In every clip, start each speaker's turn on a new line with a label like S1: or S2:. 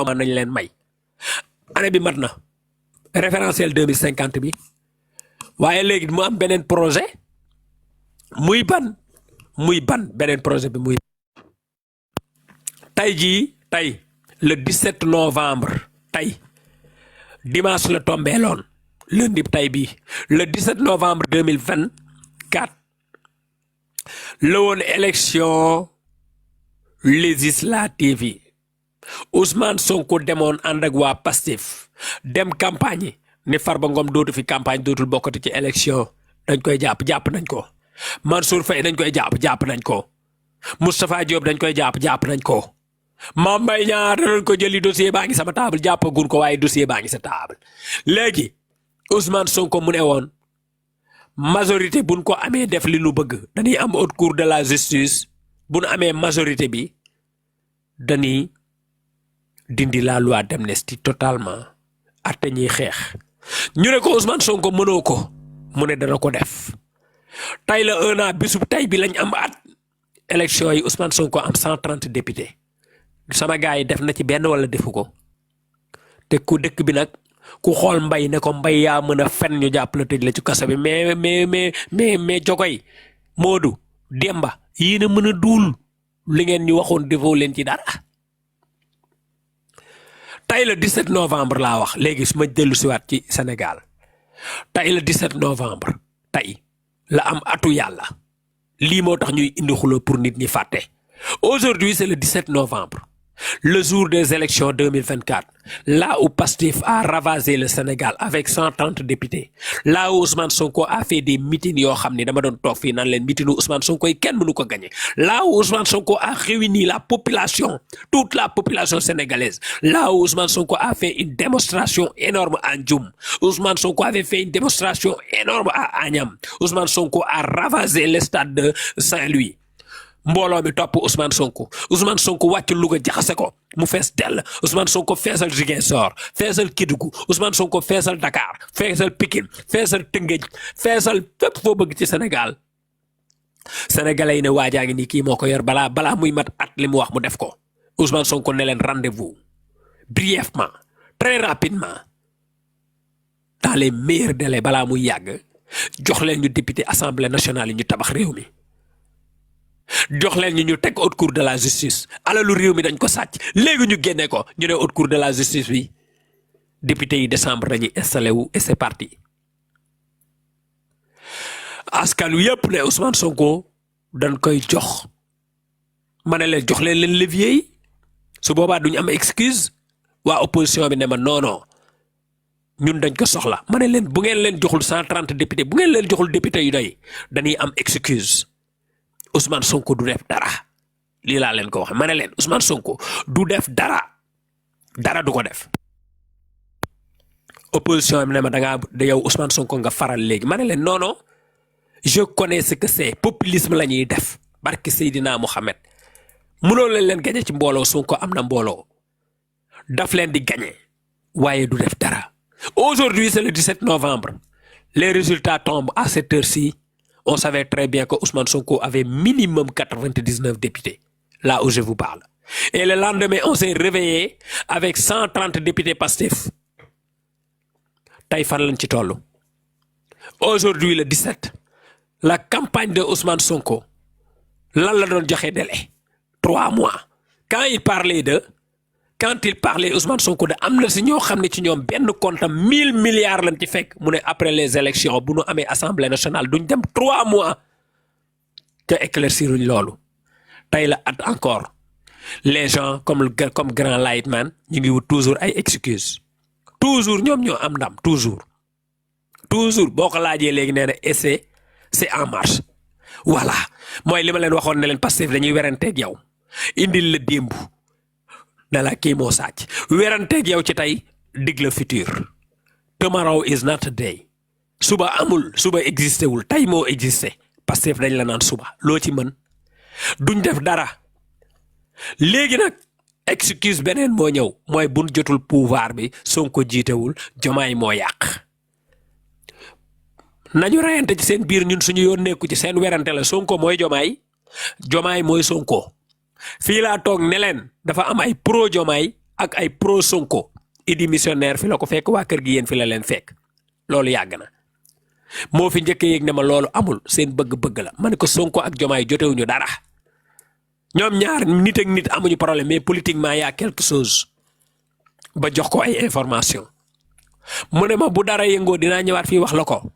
S1: nañ leen may année bi mat na référentiel 2050 bi waaye léegi mu am beneen projet muy ban beneen projet bi muy tey le 17 novembre tey dimanche la tombé loon lundi tey bii le 17 novembre 2024 la woon élection législative yi Ousmane Sonko demoon ànd ak waa Pastef dem campagne ni Farba Ngom dootu fi campagne dootul bokkati ci élection dañ koy jàpp nañ ko Mansour Faye dañ koy jàpp nañ ko Moustapha Diop dañ koy jàpp nañ ko Mame Mbaye Niang danañ ko jëli dossier baa ngi sama table jàppagun ko waaye dossier baa ngi sa table léegi Ousmane Sonko mu ne woon majorité buñ ko amee def li nu bëgg dañuy am haute cour de la justice buñ amee majorité bi dañuy dindi la loi d'amnistie totalement atte ñiy xeex ñu ne ko Ousmane Sonko mënoo ko mu ne dana ko def tey la 1 an bisub tey bi lañ am at élection yi Ousmane Sonko am 130 députés sama gars yi def na ci benn wala defu ko te ku dëkk bi nag ku xool mbay ne ko mbay yaa mën a fen ñu jàpp la tëj la ci kaso bi mais jogoy Modou Demba yéen a mën a duul li ngeen ñu waxoon defoo leen ci dara tey le 17 novembre laa wax léegi su ma dellu siwaat ci Sénégal tey le 17 novembre tey la am atu yàlla lii moo tax ñuy indi xuloo pour nit ñi fàtte aujourd'hui c'est le 17 novembre le jour des élections 2024 là où Pastef a ravagé le Sénégal avec 130 députés là où Ousmane Sonko a fait des meetings yoo xam ni dama doon toog fii naan leen meetingu Ousmane Sonko yi kenn mënu ko gagner là où Ousmane Sonko a réuni la population toute la population sénégalaise là où Ousmane Sonko a fait une démonstration énorme à Ndioum Ousmane Sonko avait fait une démonstration énorme à Agnam Ousmane Sonko a ravagé le stade de Saint-Louis mbooloo mi topp Ousmane Sonko wàcc Louga jaxase ko mu fees dell Ousmane Sonko feesal Ziguinchor feesal Kédougou Ousmane Sonko feesal Dakar feesal Pikine feesal Tëngéej feesal fépp foo bëgg ci Sénégal sénégalais yi ne waajaa ngi nii kii moo ko yor balaa muy mat at li mu wax mu def ko Ousmane Sonko ne leen rendez-vous brièvement très rapidement dans les meilleurs délais balaa muy yàgg jox leen ñu député assemblée nationale yi ñu tabax réew mi jox leen ñu teg haute cour de la justice alalu réew mi dañ ko sàcc léegi ñu génne ko ñu ne haute cour de la justice bi député yi décembre dañuy installé wu et c'est parti askan wi yëpp ne Ousmane Sonko dañ koy jox ma ne leen jox leen levier yi su boobaa duñu am excuse waa opposition bi ne ma non ñun dañ ko soxla ma ne leen bu ngeen leen joxul 130 députés bu ngeen leen joxul député yu doy dañuy am excuse Ousmane Sonko du def dara lii laa leen ko wax ma ne leen Ousmane Sonko du def dara du ko def opposition bi ne ma da yow Ousmane Sonko nga faral léegi ma ne leen non je connais ce que c'est populisme la ñuy def barke Seydina Mohamed mënoo leen gañe ci mbooloo Sonko am na mbooloo daf leen di gañe waaye du def dara aujourd'hui c'est le 17 novembre les résultats tombent à cette heure-ci. On savait très bien que Ousmane Sonko avait minimum 99 députés, là où je vous parle. Et le lendemain, on s'est réveillé avec 130 députés Pastef. Tey fan lañ ci tollu. Aujourd'hui, le 17, la campagne de Ousmane Sonko, lan la doon joxe délai 3 mois. Quand il parlait Ousmane Sonko de am na si ñoo xam ne ci ñoom benn compte 1000 milliards lañ ci fekk mu ne après les élections bu nu amee assemblée nationale duñ dem 3 mois te éclairciruñ loolu tey la at encore les gens comme grand Lightman ñu ngi wut toujours ay excuses toujours ñoom ñoo am ndam toujours boo ko laajee léegi nee na essai c'est en marche voilà mooy li ma leen waxoon ne leen Pastef dañuy weranteeg yow indil la démb ne la kii moo sàcc weranteeg yow ci tey dig la futur tomorrow is not a day suba amul suba existé wul tey moo existé Pastef dañ la naan suba loo ci mën duñ def dara léegi nag excuse beneen moo ñëw mooy buñ jotul pouvoir bi Sonko jiitewul Jomaay moo yàq nañu reyante ci seen biir ñun suñu yoon nekku ci seen werante la Sonko mooy Jomaay mooy Sonko fii laa toog ne leen dafa am ay pro Jomaay ak ay pro Sonko Idi missionnaire fi la ko fekk waa kër gi yéen fi la leen fekk loolu yàgg na moo fi njëkk yéeg ne ma loolu amul seen bëgg-bëgg la ma ne ko Sonko ak Diomaye jotewuñu dara ñoom ñaar nit ak nit amuñu problème mais politiquement y a quelque chose ba jox ko ay information mu ne ma bu dara yëngoo dinaa ñëwaat fii wax la ko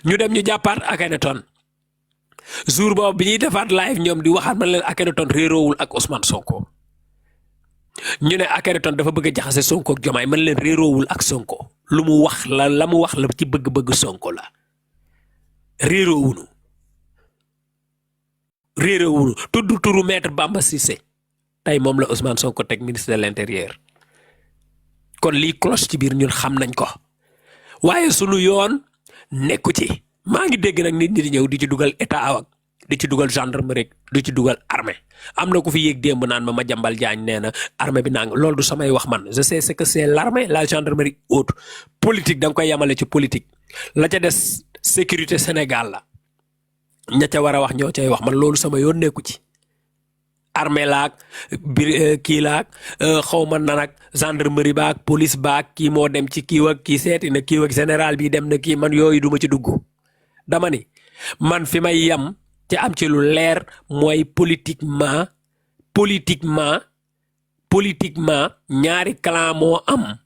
S1: ñu dem ñu jàppaat Akhenaton jour boobu bi ñuy defaat live ñoom di waxaat man leen Akhenaton réeroowul ak Ousmane Sonko ñu ne Akhenaton dafa bëgg a jaxase Sonko ak Diomaye man leen réeroowul ak Sonko lu mu wax la mu wax la ci bëgg-bëgg Sonko la réeroowunu tudd turu maître Bamba Cissé tey moom la Ousmane Sonko teg ministre de l'intérieur kon lii cloche ci biir ñun xam nañ ko waaye sunu yoon nekku ci maa ngi dégg nag nit ñi di ñëw di ci dugal état awak di ci dugal gendarmerie di ci dugal armée am na ku fi yéeg démb naan ma Madiambal Diagne nee na armée bi nang loolu du samay wax man je sais ce que c'est l'armée la gendarmerie autre politique da nga koy yamale ci politique la ca des sécurité Sénégal la ña ca war a wax ñoo cay wax man loolu sama yoon nekku ci armée laak bir kii laak xaw ma nan ak gendarmerie baak police baak kii moo dem ci kii ak kii seeti na kii ak général bi dem na kii man yooyu duma ci dugg dama ni man fi may yam te am ci lu leer mooy politiquement ñaari clan moo am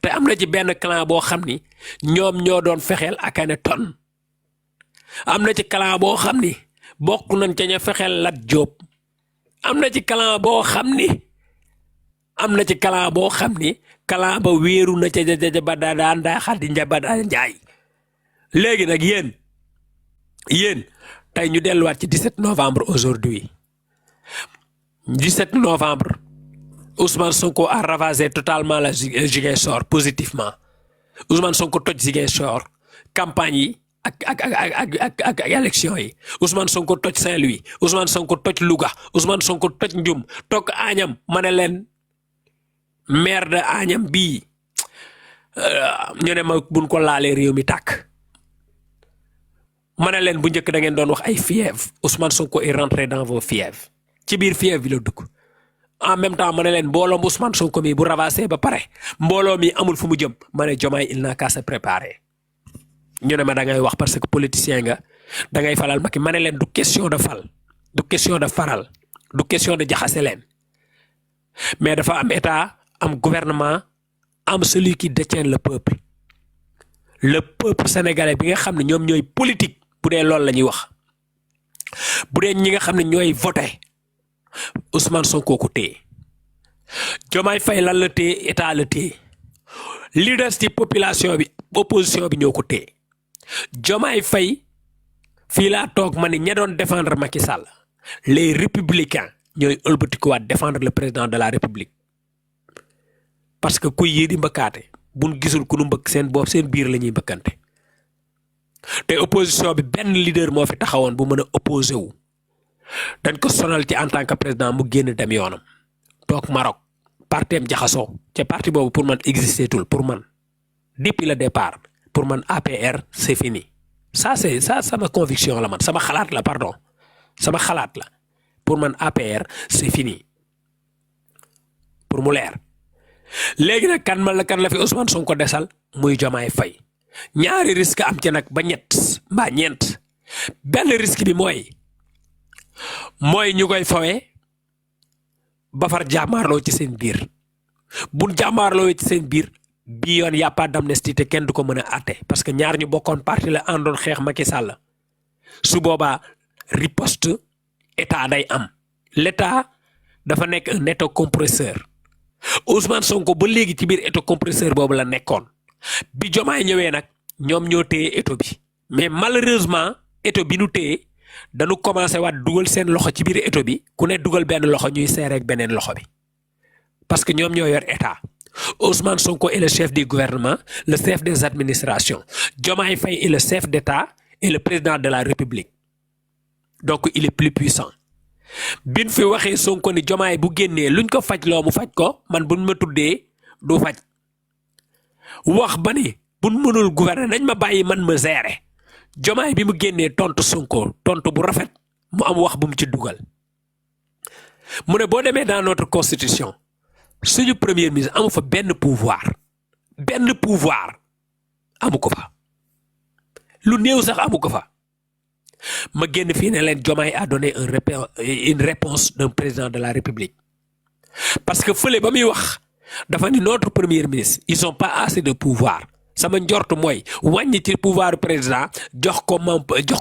S1: te am na ci benn clan boo xam ni ñoom ñoo doon fexeel Akhenaton am na ci clan boo xam ni bokk nañ ca ña fexeel Lat Diop am na ci clan boo xam ni clan ba wéeru na ca jaja ba daan daa xaddi ba daa njaay léegi nag yéen tey ñu delluwaat ci 17 novembre aujourd'hui 17 novembre Ousmane Sonko a ravagé totalement la Ziguinchor positivement Ousmane Sonko toj Ziguinchor campagne yi ak élection yi Ousmane Sonko toj Saint-Louis Ousmane Sonko toj Louga Ousmane Sonko toj Ndioum toog Agnam ma ne leen maire de Agnam bii ñu ne ma buñ ko laalee réew mi tàkk ma ne leen bu njëkk da ngeen doon wax ay fièvre Ousmane Sonko est rentré dans vos fièvres ci biir fièvre bi la dugg en même temps ma ne leen mbooloo Ousmane Sonko mi bu ravassé ba pare mbooloo mi amul fu mu jëm ma ne Diomaye il n'a qu'à se préparer ñu ne ma da ngay wax parce que politicien nga da ngay falal Macky ma ne leen du question de fal du question de faral du question de jaxase leen mais dafa am état am gouvernement am celui qui détient le peuple sénégalais bi nga xam ne ñoom ñooy politique bu dee loolu la ñuy wax bu dee ñi nga xam ne ñooy voté Ousmane Sonko ko téye Diomaye Faye lan la téye état la téye li des ci population bi opposition bi ñoo ko téye Diomaye Faye fii laa toog ma ni ña doon défendre Macky Sall les républicains ñooy ëlbatikuwaat défendre le président de la république parce que kuy yii di mbëkkaate buñ gisul ku nu mbëkk seen bopp seen biir la ñuy mbëkkante te opposition bi benn leader moo fi taxawoon bu mën a opposé wu dañ ko sonal ci en tant que président mu génn dem yoonam toog Maroc partem jaxasoo te parti boobu pour man existé tul pour man depuis le départ pour man APR c'est fini ça sama conviction la man sama xalaat la pardon sama xalaat la pour man APR c'est fini pour mu leer léegi nag kan la fi Ousmane Sonko desal muy Diomaye Faye ñaari risque am ci nag ba ñett mbaa ñeent benn risque bi mooy ñu koy fawee ba far jàmmaarloo ci seen biir buñ jàmmaarloo ci seen biir bii yoon y a pas d'amnistie te kenn du ko mën a àtte parce que ñaar ñu bokkoon parti la àndoon xeex Macky Sall su boobaa riposte état day am l'état dafa nekk un état compresseur Ousmane Sonko ba léegi ci biir état compresseur boobu la nekkoon bi Diomaye ñëwee nag ñoom ñoo téye état bi mais malheureusement état bi nu téye dañu commencé waat dugal seen loxo ci biir état bi ku ne dugal benn loxo ñuy seere ak beneen loxo bi parce que ñoom ñoo yor état Ousmane Sonko est le chef du gouvernement le chef des administrations Diomaye Faye est le chef d'état et le président de la république donc il est plus puissant bin fi waxee Sonko ni Diomaye bu génnee luñ ko faj loo mu faj ko man buñ ma tuddee du faj wax ba ni buñ mënul gouverner nañ ma bàyyi man ma gérer Diomaye bi mu génnee tontu Sonko tontu bu rafet mu am wax bu mu ci dugal mu ne boo demee dans notre constitution suñu premier ministre amu fa benn pouvoir amu ko fa lu néew sax amu ko fa ma génn fii ne leen Diomaye a donné une réponse d'un président de la République parce que fële ba muy wax dafa ni notre premier ministre ils ont pas assez de pouvoir sama njort mooy wàññi ci pouvoir président jox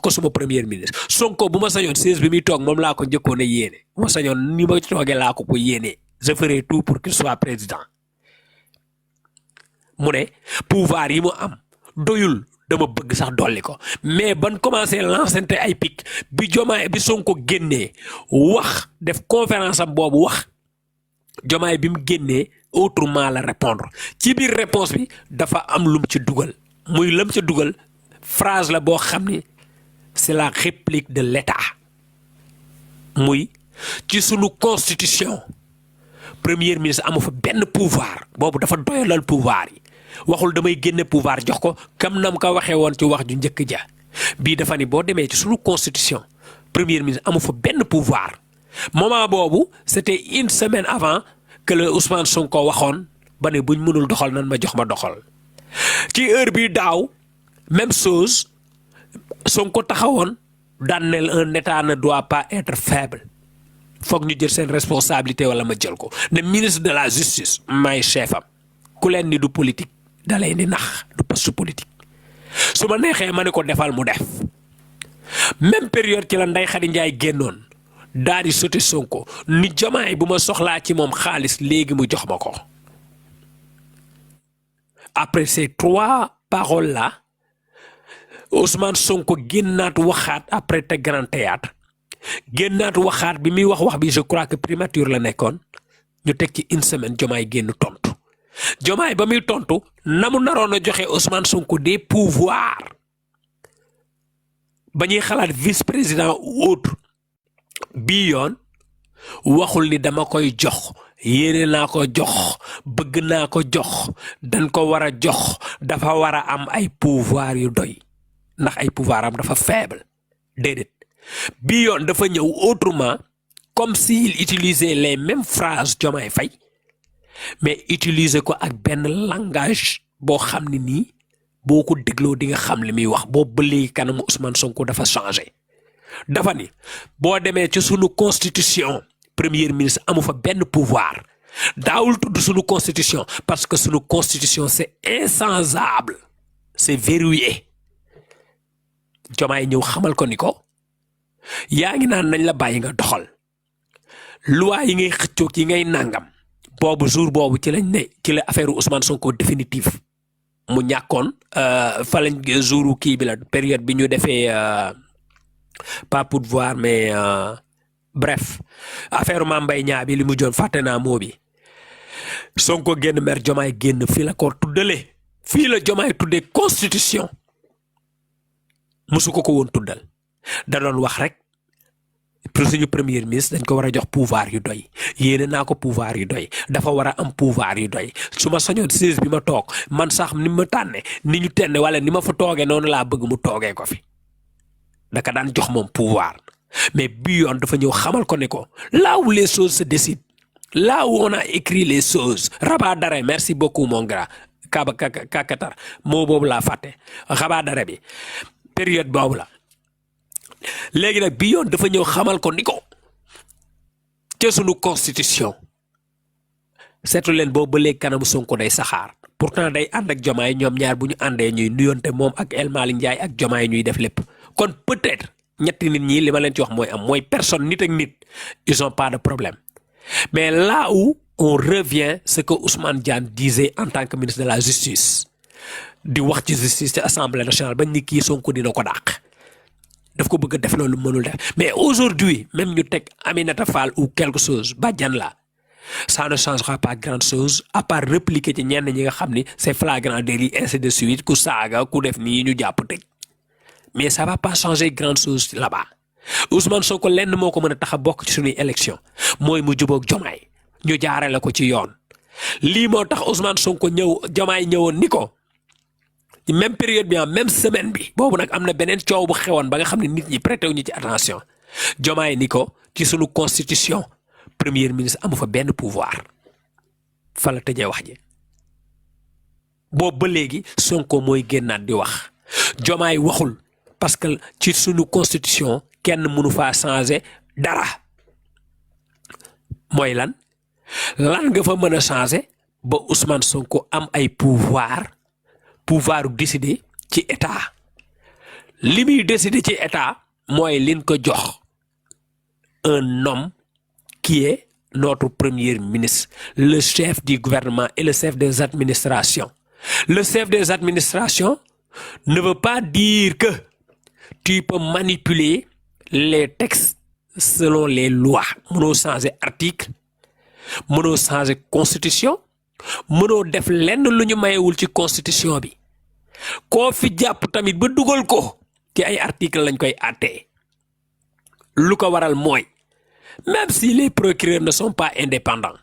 S1: ko suma premier ministre Sonko bu ma sañoon siège bi muy toog moom laa ko njëkkoon a yéene bu ma sañoon ni ma toogee laa ko yéene je ferai tout pour qu'il soit président mu ne pouvoir yi mu am doyul dama bëgg sax dolli ko mais ban commencé lancente ay pic bi Diomaye bi Sonko génnee wax def conférence am boobu wax Diomaye bi mu génnee autrement la répondre ci biir réponse bi dafa am lum ci dugal muy lam ci dugal phrase la boo xam ni c'est la réplique de l'État muy ci sunu constitution premier ministre amu fa benn pouvoir boobu dafa doyalal pouvoir yi waxul damay génne pouvoir jox ko kam nam ko waxee woon ci wax ju njëkk ja bii dafa ni boo demee ci sunu constitution premier ministre amu fa benn pouvoir moment boobu c'était une semaine avant que le Ousmane Sonko waxoon ba ne buñ mënul doxal nan ma jox ma doxal ci heure bi daaw même chose Sonko taxawoon daan ne un état ne doit pas être faible foog ñu jël seen responsabilité wala ma jël ko ne ministre de la justice may chef am ku leen ni du politique da lay ni nax du poste politique su ma neexee ma ne ko defal mu def même période ci la Ndeye Khady Ndiaye génnoon daal di sotti Sonko ni Diomaye bu ma soxlaa ci moom xaalis léegi mu jox ma ko après ces trois paroles là Ousmane Sonko génnaat waxaat après te grand théâtre génnaat waxaat bi muy wax bi je crois que primature la nekkoon ñu teg ci une semaine Diomaye génn tontu Diomaye ba muy tontu na mu naroon a joxe Ousmane Sonko des pouvoirs ba ñuy xalaat vice-président ou autre bii yoon waxul ni dama koy jox yéene naa ko jox bëgg naa ko jox dañ ko war a jox dafa war a am ay pouvoir yu doy ndax ay pouvoir am dafa faible déedéet bii yoon dafa ñëw autrement comme s'il utilisait les mêmes phrases Diomaye Faye mais utiliser ko ak benn langage boo xam ne nii boo ko dégloo di nga xam li muy wax boo ba léegi kanamu Ousmane Sonko dafa changé dafa ni boo demee ci sunu constitution premier ministre amu fa benn pouvoir daawul tudd sunu constitution parce que sunu constitution c'est inchangeable c'est verrouillé Diomaye ñëw xamal ko ni ko yaa ngi naan nañ la bàyyi nga doxal loi yi ngay xëccoog yi ngay nangam boobu jour boobu ci lañ ne ci la affaire Ousmane Sonko définitive mu ñàkkoon fa lañ jouru kii bi la période bi ñu defee pas pour voir mais bref affaire Mame Mbaye Niang bi li mu joon fàtte naa moo bi Sonko génn mer Diomaye génn fii la ko tuddale fii la Diomaye tuddee constitution musu ko woon tuddal da doon wax rek pour suñu premier ministre dañ ko war a jox pouvoir yu doy yéene naa ko pouvoir yu doy dafa war a am pouvoir yu doy su ma sañoon siège bi ma toog man sax ni ma tànne ni ñu tenne wala ni ma fa toogee noonu laa bëgg mu toogee ko fi daka daan jox moom pouvoir mais bii yoon dafa ñëw xamal ko ne ko là où les choses se décident là où on a écrit les choses rabat d'arrêt merci beaucoup mon grand kakatar moo boobu laa fàtte rabat d'arrêt bi période boobu la léegi nag bii yoon dafa ñëw xamal ko ni ko te sunu constitution seetu leen boobu ba léegi kanamu Sonko day saxaar pourtant day ànd ak Diomaye ñoom ñaar bu ñu àndee ñuy nuyonte moom ak El Malick Ndiaye ak Diomaye ñuy def lépp kon peut-être ñetti nit ñi li ma leen ci wax mooy am mooy personne nit ak nit ils ont pas de problème mais là où on revient ce que Ousmane Diagne disait en tant que ministre de la justice di wax ci justice ci assemblée nationale bañ ni kii Sonko dina ko dàq daf ko bëgg a def loolu mënul def mais aujourd'hui même ñu teg Aminata Fall ou quelque chose bàjjan la ça ne changera pas grand chose à part répliquer ci ñenn ñi nga xam ni c'est flagrant délit ainsi de suite ku saaga ku def nii ñu jàpp tëj mais ça va pas changer grand chose là-bas Ousmane Sonko lenn moo ko mën a tax a bokk ci suñuy élection mooy mu jubóog Diomaye ñu jaarale ko ci yoon lii moo tax Ousmane Sonko ñëw Diomaye ñëwoon ni ko même période bi même semaine bi boobu nag am na beneen coow bu xewoon ba nga xam ne nit ñi prêté wu ñu ci attention Diomaye ni ko ci sunu constitution premier ministre amu fa benn pouvoir fa la tëjee wax ji boobu ba léegi Sonko mooy génnaat di wax Diomaye waxul parce que ci sunu constitution kenn mënu faa changer dara mooy lan nga fa mën a changer ba Ousmane Sonko am ay pouvoir décider ci état li muy décider ci état mooy liñ ko jox un homme qui est notre premier ministre, le chef du gouvernement et le chef des administrations. Le chef des administrations ne veut pas dire que tu peux manipuler les textes selon les lois. Mënoo changer article, mënoo changer constitution, mënoo def lenn lu ñu mayewul ci constitution bi. Koo fi jàpp tamit ba dugal ko ci ay article lañ koy àttee. Lu ko waral mooy même si les procureurs ne sont pas indépendants,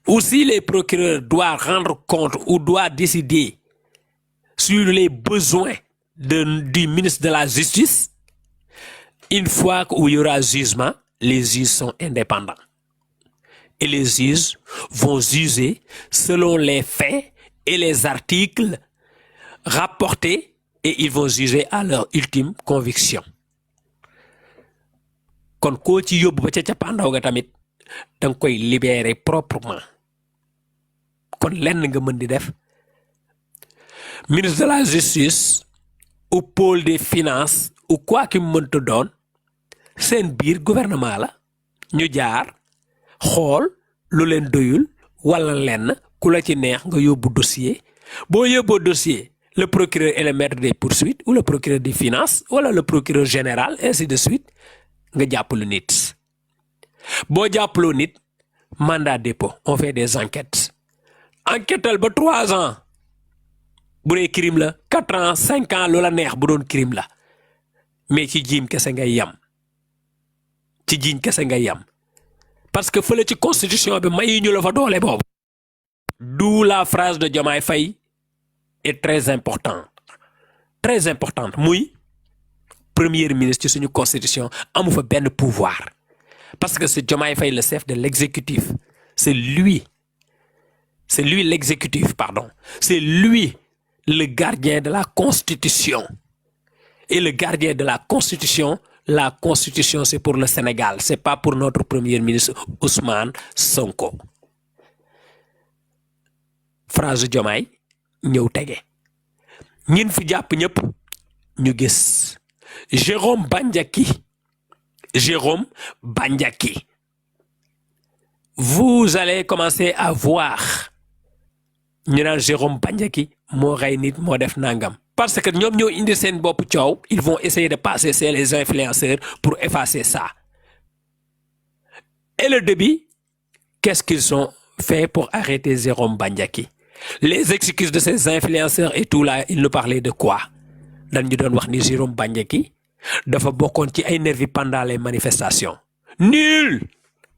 S1: ou si les procureurs doivent rendre compte ou doivent décider sur les besoins du ministre de la Justice, une fois qu'il y aura jugement, les juges sont indépendants. Et les juges vont juger selon les faits et les articles rapportés et ils vont juger à leur ultime conviction. Kon koo ci yóbbu ba ca cappaandaw ga tamit danga koy libérer proprement kon lenn nga mën di def ministre de la justice ou pôle des finances ou quoi ki mu mënta doon seen biir gouvernement la ñu jaar xool lu leen doyul wala lenn ku la ci neex nga yóbbu dossier boo yóbboo dossier le procureur est le maître des poursuites ou le procureur des finances wala le procureur général ainsi de suite nga jàppalu nit boo jàppaloo nit mandat dépôt on fait des enquêtes enquêtal ba 3 ans bu dee crime la 4 ans 5 ans loola neex bu doon crime la mais ci jiim kese ngay yam parce que fële ci constitution bi mayu ñu la fa doole boobu. D'où la phrase de Diomaye Faye est très importante muy premier ministre ci suñu constitution amu fa benn pouvoir parce que c'est Diomaye Faye le chef de l'exécutif c'est lui l'exécutif pardon c'est lui le gardien de la constitution et le gardien de la constitution c'est pour le Sénégal c'est pas pour notre premier ministre Ousmane Sonko. Phrase Diomaye ñëw tege ñin fi jàpp ñëpp ñu gis Jérôme Bandiaky vous allez commencer à voir ñu naan Jérôme Bandiaky moo rey nit moo def nangam parce que ñoom ñoo indi seen bopp coow ils vont essayer de passer chez les influenceurs pour effacer ça et le début qu'est-ce qu'ils ont fait pour arrêter Jérôme Bandiaky les excuses de ces influenceurs et tout là ils nous parlaient de quoi dañ ñu doon wax ni Jérôme Bandiaky dafa bokkoon ci ay nervis pendant les manifestations nul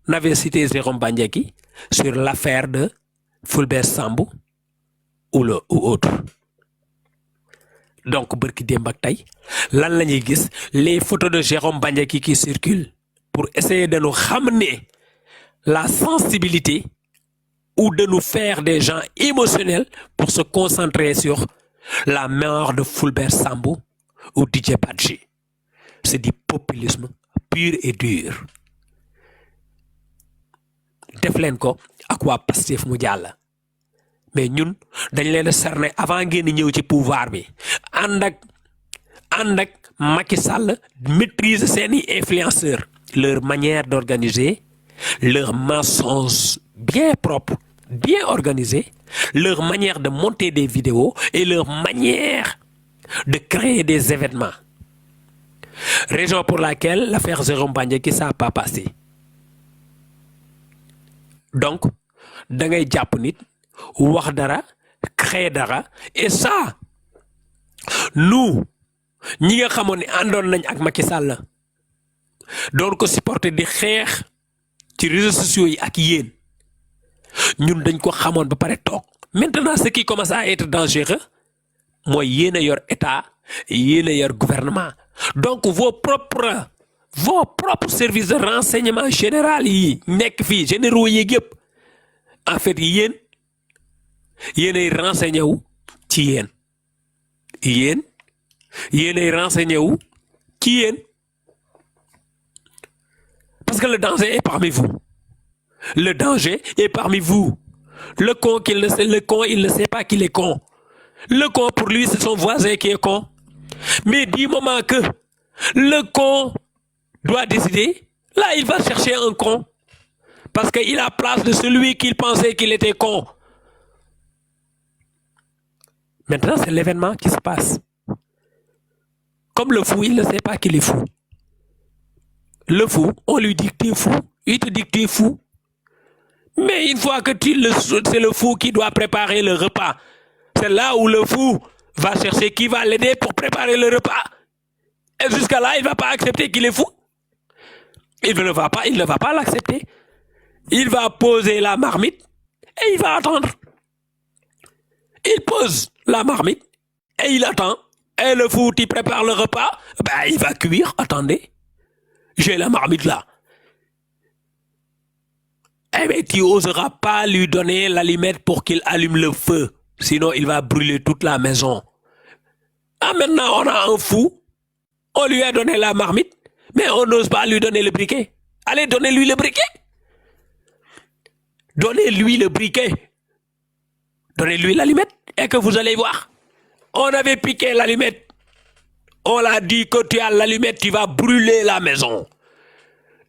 S1: n'avait cité Jérôme Bandiaky sur l'affaire de Fulbert Sambou ou autre donc bërki démb ak tey lan la ñuy gis les photos de Jérôme Bandiaky qui circulent pour essayer de nous ramener la sensibilité ou de nous faire des gens émotionnels pour se concentrer sur la mort de Fulbert Sambou ou Didier Badji. C'est du populisme pur et dur. Def leen ko ak waa Pastef mu jàll mais ñun dañ leen a cerner avant ngeen ñëw ci pouvoir bi ànd ak Macky Sall maîtriser seeni influenceurs leur manière d'organiser leur mensonge bien propre bien organisé leur manière de monter des vidéos et leur manière de créer des événements raison pour laquelle l'affaire Jérôme Bandiaky ça n'a pas passé donc da ngay jàpp nit wax dara créer dara et ça nous ñi nga xamoon ne àndoon nañ ak Macky Sall doon ko supporter di xeex ci réseaux sociaux yi ak yéen ñun dañ ko xamoon ba pare toog maintenant ce qui commence à être dangereux mooy yéen a yor état yéen a yor gouvernement donc vos propres services de renseignement général yi nekk fii généraux yi yëpp en fait yéen yéenay renseigné wu ci yéen yéenay renseigné wu ci yéen parce que le danger est parmi vous. Le danger est parmi vous. Le con, il ne sait pas qu'il est con. Le con, pour lui, c'est son voisin qui est con. Mais du moment que le con doit décider, là, il va chercher un con. Parce qu'il a place de celui qu'il pensait qu'il était con. Maintenant, c'est l'événement qui se passe. Comme le fou, il ne sait pas qu'il est fou. Le fou, on lui dit que tu es fou. Il te dit que tu es fou. Mais une fois que c'est le fou qui doit préparer le repas. C'est là où le fou va chercher qui va l'aider pour préparer le repas. Et jusqu'à là, il ne va pas accepter qu'il est fou. Il ne va pas l'accepter. Il va poser la marmite et il va attendre. Il pose la marmite et il attend. Et le fou, il prépare le repas. Ben, il va cuire. Attendez. J'ai la marmite là. Eh bien, tu n'oseras pas lui donner l'allumette pour qu'il allume le feu. Sinon, il va brûler toute la maison. Ah, maintenant, on a un fou. On lui a donné la marmite, mais on n'ose pas lui donner le briquet. Allez, donnez-lui le briquet. Donnez-lui le briquet. Donnez-lui l'allumette et que vous allez voir. On avait piqué l'allumette. On l'a dit que tu as l'allumette, tu vas brûler la maison.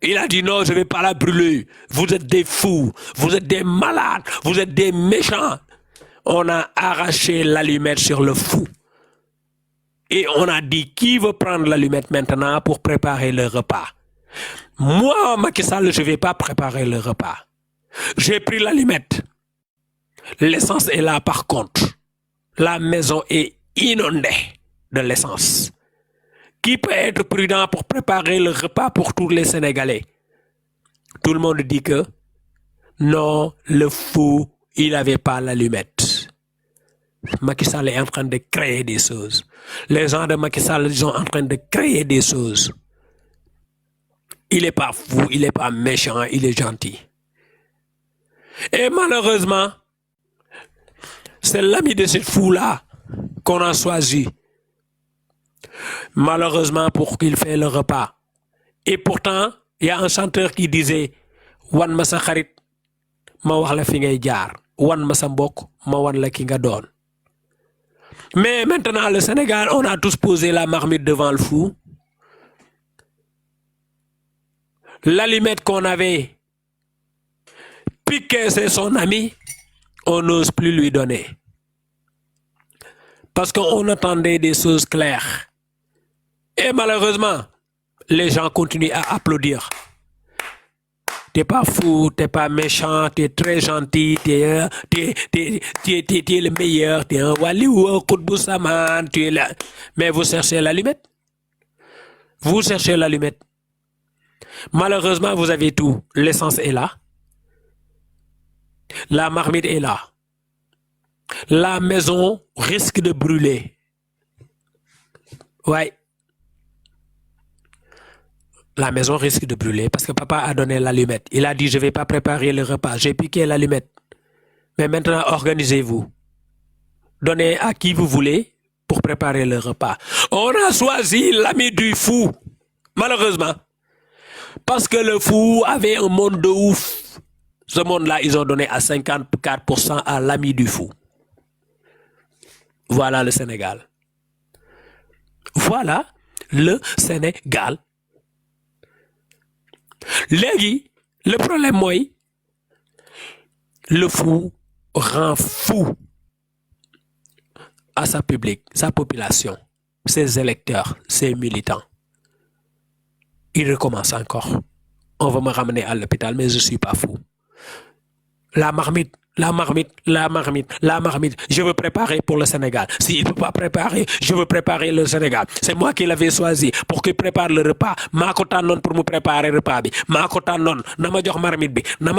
S1: Il a dit non, je ne vais pas la brûler. Vous êtes des fous, vous êtes des malades, vous êtes des méchants. On a arraché l'allumette sur le fou. Et on a dit qui veut prendre l'allumette maintenant pour préparer le repas. Moi, Macky Sall, je ne vais pas préparer le repas. J'ai pris l'allumette. L'essence est là par contre. La maison est inondée de l'essence. Qui peut être prudent pour préparer le repas pour tous les Sénégalais? Tout le monde dit que non, le fou, il n'avait pas l'allumette. Macky Sall est en train de créer des choses. Les gens de Macky Sall sont en train de créer des choses. Il n'est pas fou, il n'est pas méchant, il est gentil. Et malheureusement, c'est l'ami de ce fou-là qu'on a choisi. Malheureusement pour qu'il fait le repas. Et pourtant, il y a un chanteur qui disait wan ma sa xarit ma wax la fi ngay jaar wan ma sa mbokk ma wan la ki nga doon. Mais maintenant, le Sénégal, on a tous posé la marmite devant le fou. L'allumette qu'on avait piqué, c'est son ami, on n'ose plus lui donner. Parce qu'on attendait des choses claires. Et malheureusement, les gens continuent à applaudir. T'es pas fou, t'es pas méchant, t'es très gentil, t'es le meilleur, t'es un wali ou un Koutbou Saman, tu es là. Mais vous cherchez l'allumette. Vous cherchez l'allumette. Malheureusement, vous avez tout. L'essence est là. La marmite est là. La maison risque de brûler. Ouais. La maison risque de brûler parce que papa a donné l'allumette. Il a dit, je ne vais pas préparer le repas. J'ai piqué l'allumette. Mais maintenant, organisez-vous. Donnez à qui vous voulez pour préparer le repas. On a choisi l'ami du fou, malheureusement. Parce que le fou avait un monde de ouf. Ce monde-là, ils ont donné à 54% à l'ami du fou. Voilà le Sénégal. Voilà le Sénégal. Légui, le problème, moi, le fou rend fou à sa public, sa population, ses électeurs, ses militants. Il recommence encore. On va me ramener à l'hôpital, mais je ne suis pas fou. La marmite. Je veux préparer pour le Sénégal. S'il ne peut pas préparer, je veux préparer le Sénégal. C'est moi qui l'avais choisi pour qu'il prépare le repas. Je suis pour me préparer le repas. Je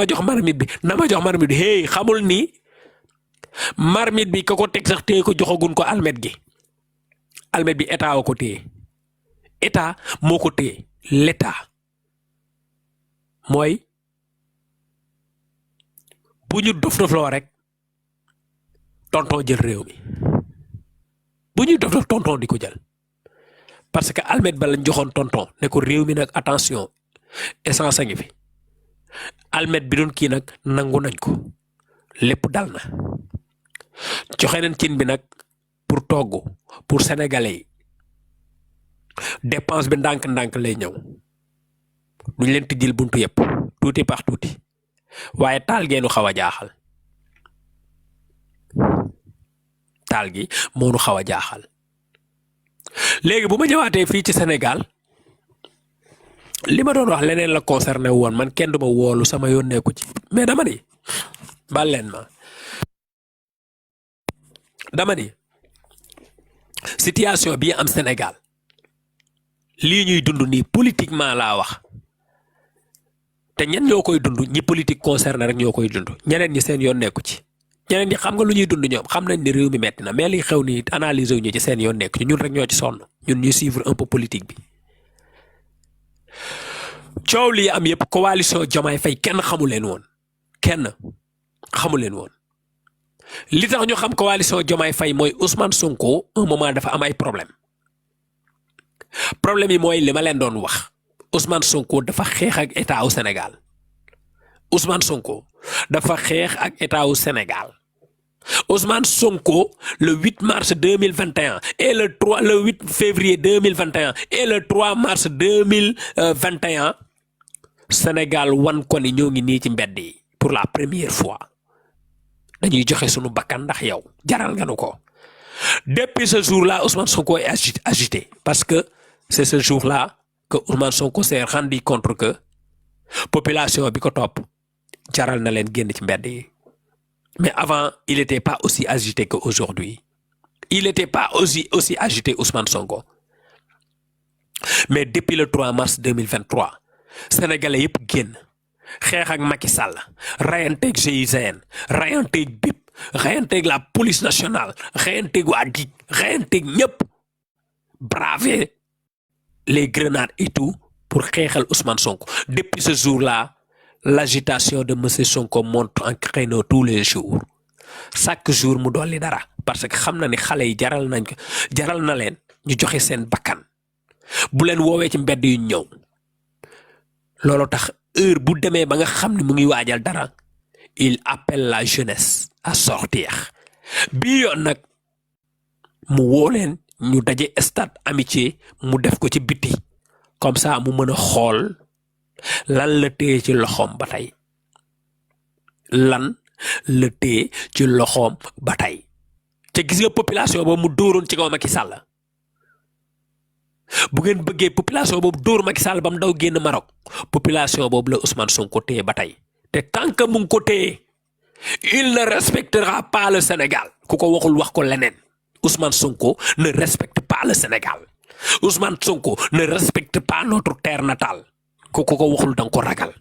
S1: suis marmite. Hey, xamul ni marmite bi ko tek sax té ko joxagun ko almet gi. Almet bi état ko té. État moko té. L'état. Moy bu ñu dof-dofloo rek tonton jël réew mi bu ñuy dof tonton di ko jël parce que Ahmed Ba lañ joxoon tonton ne ko réew mi nag attention essence a ngi fi Ahmed bi doon kii nag nangu nañ ko lépp dal na joxe nañ cin bi nag pour togg pour sénégalais yi dépense bi ndànk-ndànk lay ñëw duñ leen tijjil buntu yëpp tuuti par tuuti waaye taal geenu xaw a jaaxal taal gi moo nu xaw a jaaxal léegi bu ma ñëwaatee fii ci Sénégal li ma doon wax leneen la concerné woon man kenn du ma woolu sama yoon nekku ci mais dama ni baal leen ma dama ni situation bii am Sénégal lii ñuy dund nii politiquement laa wax te ñen ñoo koy dund ñi politique concerné rek ñoo koy dund ñeneen ñi seen yoon nekku ci ñeneen ñi xam nga lu ñuy dund ñoom xam nañ ni réew mi metti na mais li xew nii analyser wu ñu ci seen yoon nekku ci ñun rek ñoo ci sonn ñun ñuy suivre un peu politique bi. coow lii am yëpp coalition Diomaye Faye kenn xamu leen woon kenn xamu leen woon li tax ñu xam coalition Diomaye Faye mooy Ousmane Sonko un moment dafa am ay problème yi mooy li ma leen doon wax Ousmane Sonko dafa xeex ak état au Sénégal Ousmane Sonko dafa xeex ak état au Sénégal Ousmane Sonko le 8 mars 2021 et le 8 février 2021 et le 3 mars 2021 Sénégal wan ko ni ñoo ngi nii ci mbedd yi pour la première fois dañuy joxe sunu bakkan ndax yow jaral nga nu ko depuis ce jour-là Ousmane Sonko est agité parce que c'est ce jour-là que Ousmane Sonko s'est rendu compte que population bi ko topp jaral na leen génn ci mbedd yi mais avant il n'était pas aussi agité qu'aujourd'hui il n'était pas aussi agité Ousmane Sonko mais depuis le 3 mars 2023 sénégalais yëpp génn xeex ak Macky Sall rayanteeg GIGN rayanteeg BIP rayanteeg la police nationale rayanteeg waa DIC rayanteeg ñëpp braver les grenades et tout pour xeexal Ousmane Sonko depuis ce jour-là l'agitation de monsieur Sonko monte en créneau tous les jours chaque jour mu dolli dara parce que xam na ni xale yi jaral na leen ñu joxe seen bakkan bu leen woowee ci mbedd yu ñëw loolu tax heure bu demee ba nga xam ne mu ngi waajal dara il appelle la jeunesse à sortir bii yoon nag mu woo leen ñu daje stade amitié mu def ko ci biti comme ça mu mën a xool lan la téye ci loxoom ba tey te gis nga population boobu mu dóoroon ci kaw Macky Sall bu ngeen bëggee population boobu dóor Macky Sall ba mu daw génn Maroc population boobu la Ousmane Sonko téye ba tey te tant que mu ngi ko téye il ne respectera pas le Sénégal ku ko waxul wax ko leneen Ousmane Sonko ne respecte pas le Sénégal Ousmane Sonko ne respecte pas notre terre natale ku ko waxul danga ko ragal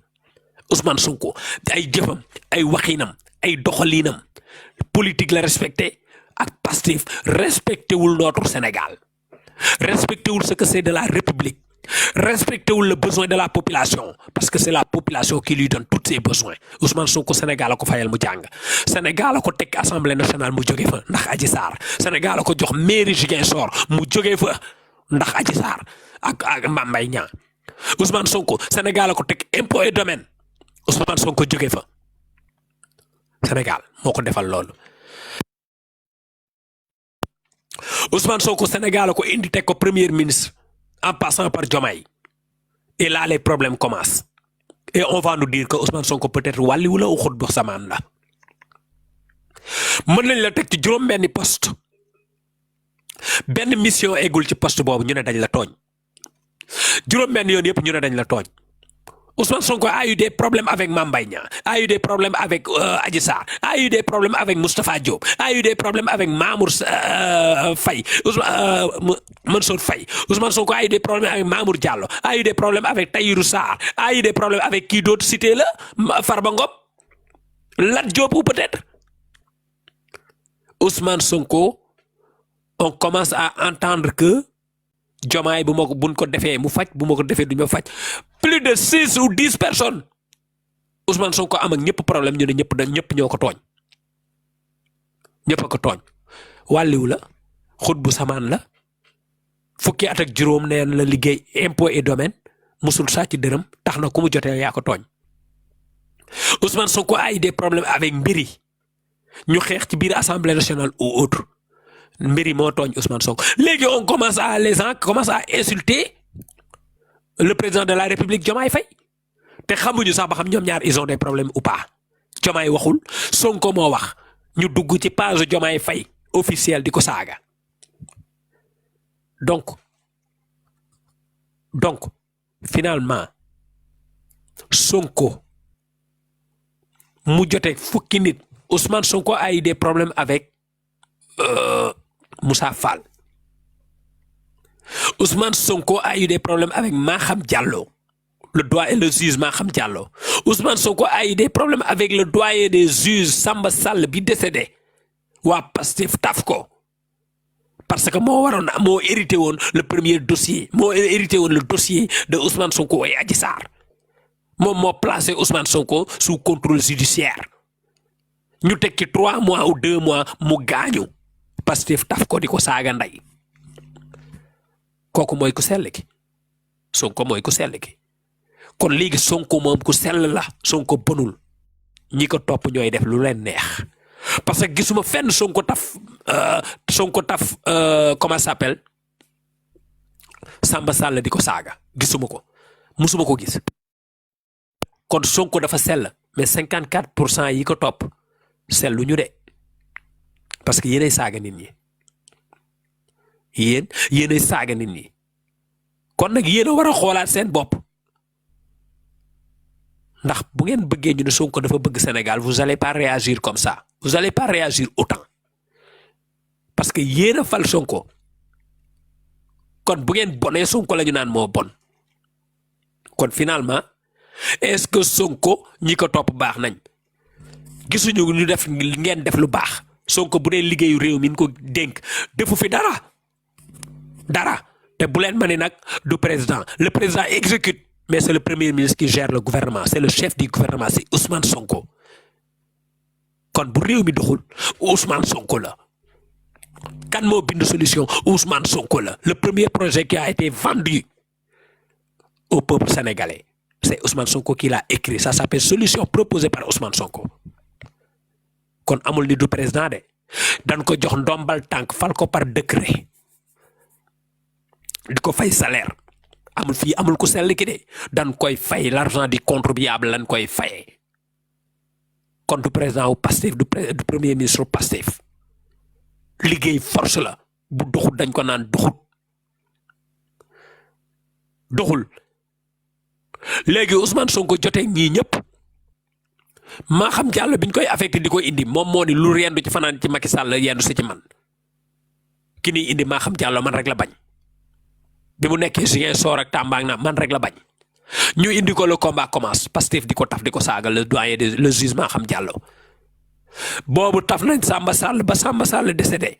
S1: Ousmane Sonko ay jëfam ay waxinam ay doxalinam politique la respecté ak Pastef respecté wul notre Sénégal respecté wul ce que c'est de la République respecté wul le besoin de la population parce que c'est la population qui lui donne tous ses besoins Ousmane Sonko Sénégal la ko fayal mu jàng Sénégal la ko teg assemblée nationale mu jóge fa ndax Adji Sarr Sénégal la ko jox mairie Ziguinchor mu jóge fa ndax Adji Sarr ak Mame Mbaye Niang Ousmane Sonko Sénégal la ko teg impôt et domaine Ousmane Sonko jóge fa Sénégal moo ko defal loolu Ousmane Sonko Sénégal la ko indi teg ko premier ministre en passant par Diomaye et là les problèmes commencent et on va nous dire que Ousmane Sonko peut-être wàlli wula u xut bu samaan la mën nañ la teg ci juróom-benni poste benn mission eggul ci poste boobu ñu ne dañ la tooñ juróom-benn yoon yëpp ñu ne dañ la tooñ Ousmane Sonko a eu des problèmes avec Mame Mbaye Niang a eu des problèmes avec Adji Sarr a eu des problèmes avec Moustapha Diop a eu des problèmes avec Mamour Faye Mansour Faye Ousmane Sonko a eu des problèmes avec Mamour Diallo a eu des problèmes avec Tahirou Sarr a eu des problèmes avec qui d'autre cité la Farba Ngom Lat Diop ou peut-être Ousmane Sonko on commence à entendre que Diomaye buñ ko defee mu faj bu ma ko defee du ñu faj plus de 6 ou 10 personnes Ousmane Sonko am ak ñëpp problème ñu ne ñëpp ñoo ko tooñ ñëpp a ko tooñ wàlliw la xut bu samaan la fukki at ak juróom neen la liggéey impôt et domaine musul sàcc dërëm tax na ku mu jotee yaa ko tooñ Ousmane Sonko a eu des problèmes avec Mbiri ñu xeex ci biir assemblée nationale ou autre Mbiri moo tooñ Ousmane Sonko léegi on commence à les gens commencent à insulter le président de la République Diomaye Faye te xamuñu sax ba xam ñoom ñaar ils ont des problèmes ou pas Diomaye waxul Sonko moo wax ñu dugg ci page Diomaye Faye officiel di ko saaga donc finalement Sonko mu jotee fukki nit Ousmane Sonko a eu des problèmes avec Moussa Fall Ousmane Sonko a eu des problèmes avec Maham Diallo le doyen et le juge Maham Diallo Ousmane Sonko a eu des problèmes avec le doyen des juges Samba Sall bi décédé waa Pastef taf ko parce que moo hérité woon le premier dossier moo hérité woon le dossier de Ousmane Sonko et Adji Sarr moom moo placé Ousmane Sonko sous contrôle judiciaire ñu teg ci 3 mois ou 2 mois mu gaañu Pastef taf ko di ko saaga ndey kooku mooy ku sell ki Sonko mooy ku sell ki kon léegi Sonko moom ku sell la Sonko bonul ñi ko topp ñooy def lu leen neex parce que gisuma fenn Sonko taf comment ça s'appelle Samba Sall di ko saaga gisuma ko musuma ko gis kon Sonko dafa sell mais 54% yi ko topp sellu ñu de parce que yéenay saaga nit ñi yéenay saaga nit ñi kon nag yéen a war a xoolaat seen bopp ndax bu ngeen bëggee ñu ne Sonko dafa bëgg Sénégal vous allez pas réagir comme ça vous allez pas réagir autant parce que yéen a fal Sonko kon bu ngeen bonee Sonko la ñu naan moo bon kon finalement est-ce que Sonko ñi ko topp baax nañ gisuñu ñu def ngeen def lu baax Sonko bu dee liggéeyu réew mi ñu ko dénk defu fi dara te bu leen ma ne nag du président le président exécute mais c'est le premier ministre qui gère le gouvernement c'est le chef du gouvernement c'est Ousmane Sonko kon bu réew mi doxul Ousmane Sonko la kan moo bind solution Ousmane Sonko la le premier projet qui a été vendu au peuple sénégalais c'est Ousmane Sonko qui l'a écrit ça s'appelle solution proposée par Ousmane Sonko kon amul ni du président de dañ ko jox ndombal tànk fal ko par décret di ko fay salaire amul ku sell ki de dañ koy fay l'argent du contribuable lañ koy fayee kon du président wu Pastef du premier ministre wu Pastef liggéey force la bu doxul dañ ko naan doxul léegi Ousmane Sonko jotee ñii ñëpp Maham Diallo biñ koy affecté di ko indi moom moo ni lu yendu ci fanaan ci Macky Sall yendu si ci man ki ni indi Maham Diallo man rek la bañ bi mu nekkee Ziguinchor ak Tamba na man rek la bañ ñu indi ko le combat commence Pastef di ko taf di ko saaga le doyen de le juge Maham Diallo boobu taf nañ Samba Sall ba Samba Sall décédé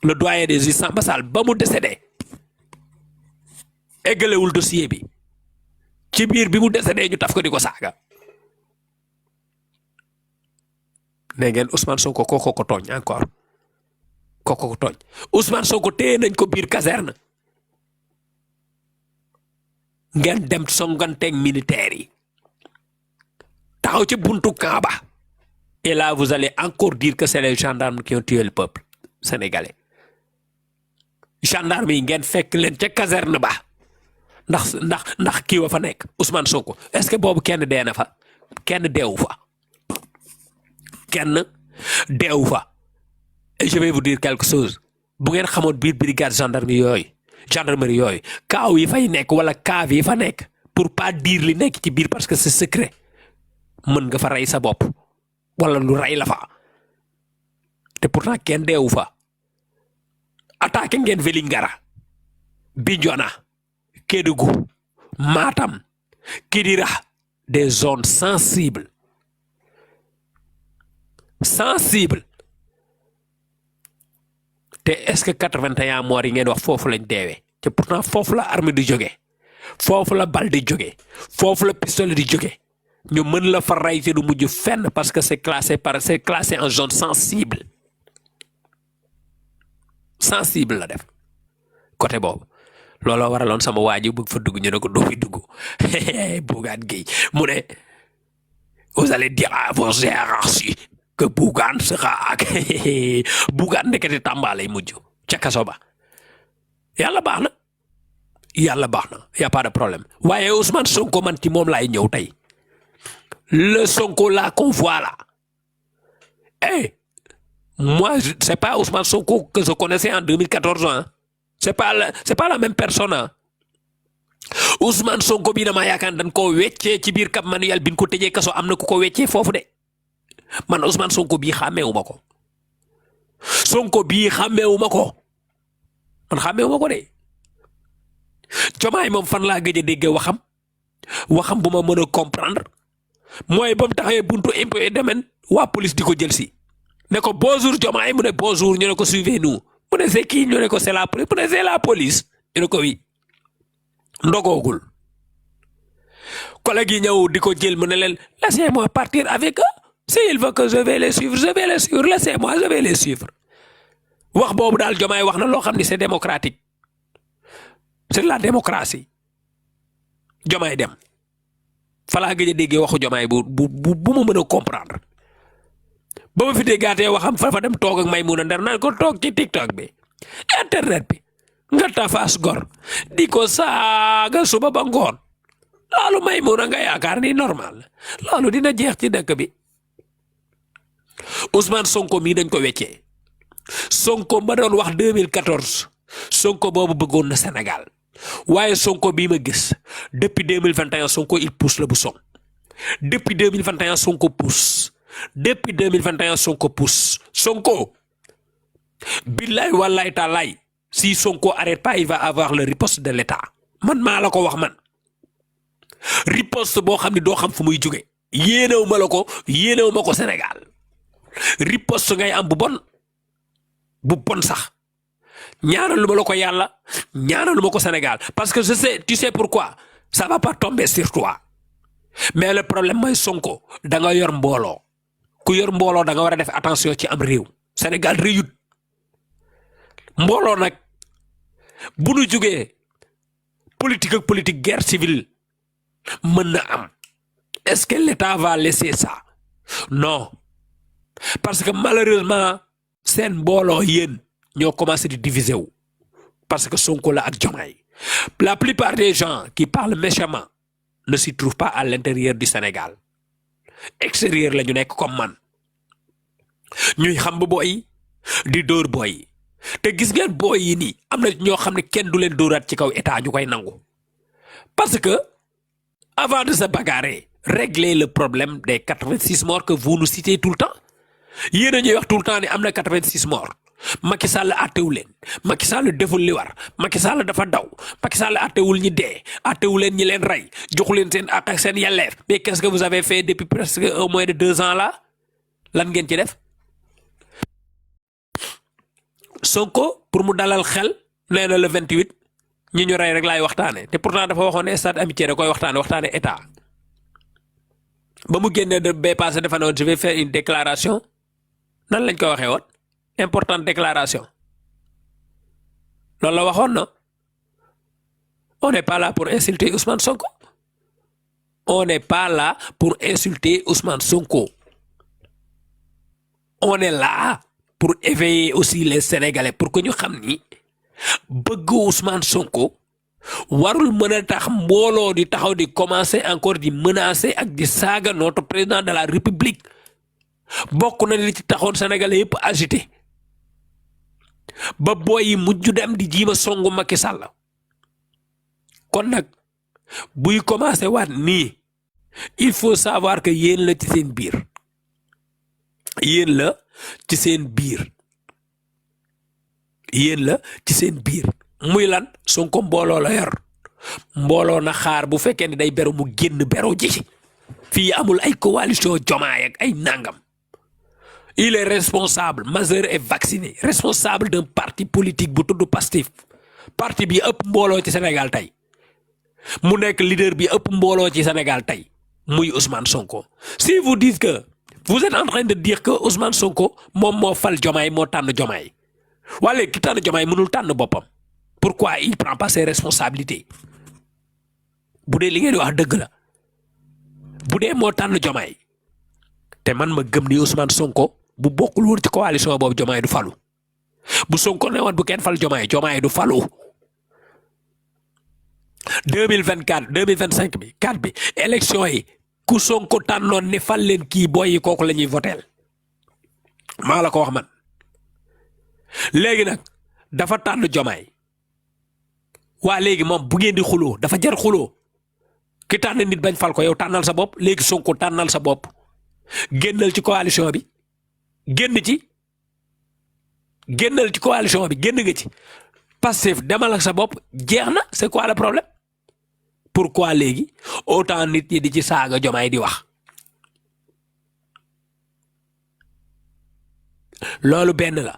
S1: le doyen des juges Samba Sall ba mu décédé eggalewul dossier bi ci biir bi mu décédé ñu taf ko di ko saaga ne ngeen Ousmane Sonko kooko ko tooñ encore kooko ko tooñ Ousmane Sonko téye nañ ko biir caserne ngeen dem songanteeg militaires yi taxaw ci buntu Kaaba et là vous allez encore dire que c'est les gendarmes qui ont tué le peuple sénégalais gendarmes yi ngeen fekk leen ca caserne ba ndax kii wa fa nekk Ousmane Sonko est-ce que boobu kenn dee na fa kenn deewu fa et je vais vous dire quelque chose bu ngeen xamoon biir brigade gendarmerie yooyu kaaw yi fay nekk wala kaaf yi fa nekk pour pas dire li nekk ci biir parce que c'est secret mën nga fa rey sa bopp wala lu rey la fa te pourtant kenn deewu fa attaqué ngeen Vélingara Bignona Kédougou Matam Kidira des zones sensibles te est-ce que 81 morts yi ngeen wax foofu lañ deewee te pourtant foofu la arme di jóge foofu la bal di jóge foofu la pistolet di jóge ñu mën la fa rey te du mujj fenn parce que c'est classé en zone sensible sensible la def côté boobu looloo waraloon sama waa ji bëgg fa dugg ñu ne ko doo fi dugg Bougane Gueye mu ne vous allez dire à vos hiérarchies que Bougane sera ak Bougane nekkati Tamba lay mujj ca kaso ba yàlla baax na y a pas de problème waaye Ousmane Sonko man ci moom laay ñëw tey le Sonko là qu'on voit là moi c'est pas Ousmane Sonko que je connaissais en 2014 hein. c'est pas la même personne hein. Ousmane Sonko bii damaa yaakaar dañ koo weccee ci biir Cap Manuel bi ñu ko tëjee kaso am na ku ko weccee foofu de man Ousmane Sonko bii xàmmeewuma ko man xàmmeewuma ko de Diomaye moom fan laa gëj a déggee waxam bu ma mën a comprendre mooy ba mu taxawee buntu impôt et domaine waa police di ko jël si ne ko bonjour Diomaye mu ne bonjour ñu ne ko suivez-nous mu ne c'est qui ñu ne ko c'est la police mu ne c'est la police ñu ne ko oui ndogoogul collègue yi ñëw di ko jël mu ne leen laissez-moi partir avec eux s'il veut que je vais les suivre laissez-moi je vais les suivre wax boobu daal Diomaye wax na loo xam ni c'est démocratique c'est de la démocratie Diomaye dem falaa gëj a déggee waxu Diomaye bu ma mën a comprendre ba ma fi déggaatee waxam fa dem toog ak Maïmouna Nder naan ko toog ci TikTok bi internet bi nga tafaas gor di ko saaga suba ba ngoon loolu Maïmouna nga yaakaar ni normal loolu dina jeex ci dëkk bi Ousmane Sonko mii dañ ko weccee Sonko ma doon wax 2014 Sonko boobu bëggoon na Sénégal waaye Sonko bii ma gis depuis 2021 Sonko il pousse le bouchon depuis 2021 Sonko pousse depuis 2021 Sonko pousse Sonko billaay wallaay taalaay si Sonko arrête pas il va avoir le riposte de l'État man maa la ko wax man riposte boo xam ne doo xam fu muy jóge yéenewu ma ko Sénégal riposte ngay am bu bon sax ñaanalu ma la ko yàlla ñaanalu ma ko Sénégal parce que tu sais pourquoi ça va pas tomber sur toi mais le problème mooy Sonko da nga yor mbooloo ku yor mbooloo da nga war a def attention ci am réew Sénégal réyut mbooloo nag bu nu jógee politique guerre civile mën na am est-ce que l'État va laisser ça non parce que malheureusement seen mbooloo yéen ñoo commencé di diviser wu parce que Sonko la ak Diomaye la plupart des gens qui parlent méchamment ne s'y trouvent pas à l'intérieur du Sénégal extérieur la ñu nekk comme man ñuy xam ba booy di dóor booy te gis ngeen booy yi nii am na ñoo xam ne kenn du leen dóoraat ci kaw état ñu koy nangu parce que avant de se bagarrer régler le problème des 86 morts que vous nous citez tout le temps yéen a ñuy wax tout le temps ne am na 86 morts Macky Sall àttewu leen Macky Sall deful li war Macky Sall dafa daw Macky Sall àttewul ñi dee àttewu leen ñi leen rey joxu leen seen àq ak seen yelleef mais qu'est-ce que vous avez fait depuis presque un moins de 2 ans là lan ngeen ci def Sonko pour mu dalal xel nee na le 28 ñi ñu rey rek laay waxtaane te pourtant dafa waxoon ne stade amitié da koy waxtaane état ba mu génnee de bee passé dafa ne woon je vais faire une déclaration nan lañ ko waxee woon importante déclaration loolu la waxoon na on n'est pas là pour insulter Ousmane Sonko on n'est pas là pour insulter Ousmane Sonko on est là pour éveiller aussi les Sénégalais pour que ñu xam ni bëgg Ousmane Sonko warul mën a tax mbooloo di taxaw di commencer encore di menacer ak di saaga notre président de la République bokk na li ci taxoon Sénégalais yëpp agité ba booy yi mujj dem di jiima songu Macky Sall kon nag buy commencer waat nii il faut savoir que yéen la ci seen biir muy lan Sonko mbooloo la yor mbooloo na xaar bu fekkee ne day beru mu génn beru ji fii amul ay coalition Diomaye ak ay nangam il est responsable majeur et vacciné responsable d'un parti politique bu tudd Pastef parti bi ëpp mbooloo ci Sénégal tey mu nekk leader bi ëpp mbooloo ci Sénégal tey muy Ousmane Sonko si vous dites que vous êtes en train de dire que Ousmane Sonko moom moo fal Diomaye moo tànn Diomaye waa léegi ki tànn Diomaye mënul tànn boppam pourquoi il prend pas ses responsabilités bu dee li ngeen di wax dëgg la bu dee moo tànn Diomaye te man ma gëm ni Ousmane Sonko bu bokkul woon ci coalition boobu Diomaye du falu bu Sonko ne woon bu kenn fal Diomaye du falu 2024 2025 bi 4 bi élection yi ku Sonko tànnoon ni fal leen kii booy yi kooku la ñuy voteel maa la ko wax man léegi nag dafa tànn Diomaye waa léegi moom bu ngeen di xuloo dafa jar xuloo ki tànn nit bañ fal ko yow tànnal sa bopp léegi Sonko tànnal sa bopp génnal ci coalition bi génn ci coalition bi génn nga ci Pastef demal ak sa bopp jeex na c'est quoi le problème pourquoi léegi autant nit ñi di ci saaga Diomaye di wax loolu benn la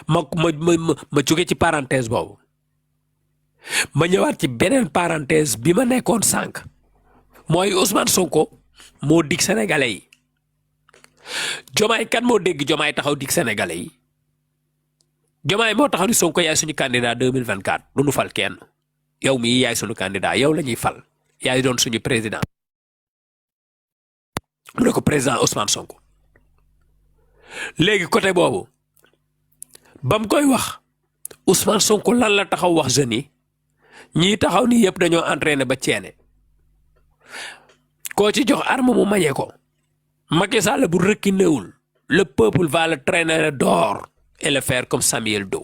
S1: ma jóge ci parenthèse boobu ma ñëwaat ci beneen parenthèse bi ma nekkoon sànq mooy Ousmane Sonko moo dig sénégalais yi Diomaye kan moo dégg Diomaye taxaw dig sénégalais yi Diomaye moo taxaw ni Sonko yaay suñu candidat 2024 du nu fal kenn yow mii yaay suñu candidat yow la ñuy fal yaay doon suñu président mu ne ko président Ousmane Sonko léegi côté boobu ba mu koy wax Ousmane Sonko lan la taxaw wax jeunes yi ñii taxaw ni yëpp dañoo entraîné ba ceene koo ci jox arme mu mañee ko Macky Sall bu rëkkinewul le peuple va le traîner dehors et le faire comme Samuel Doe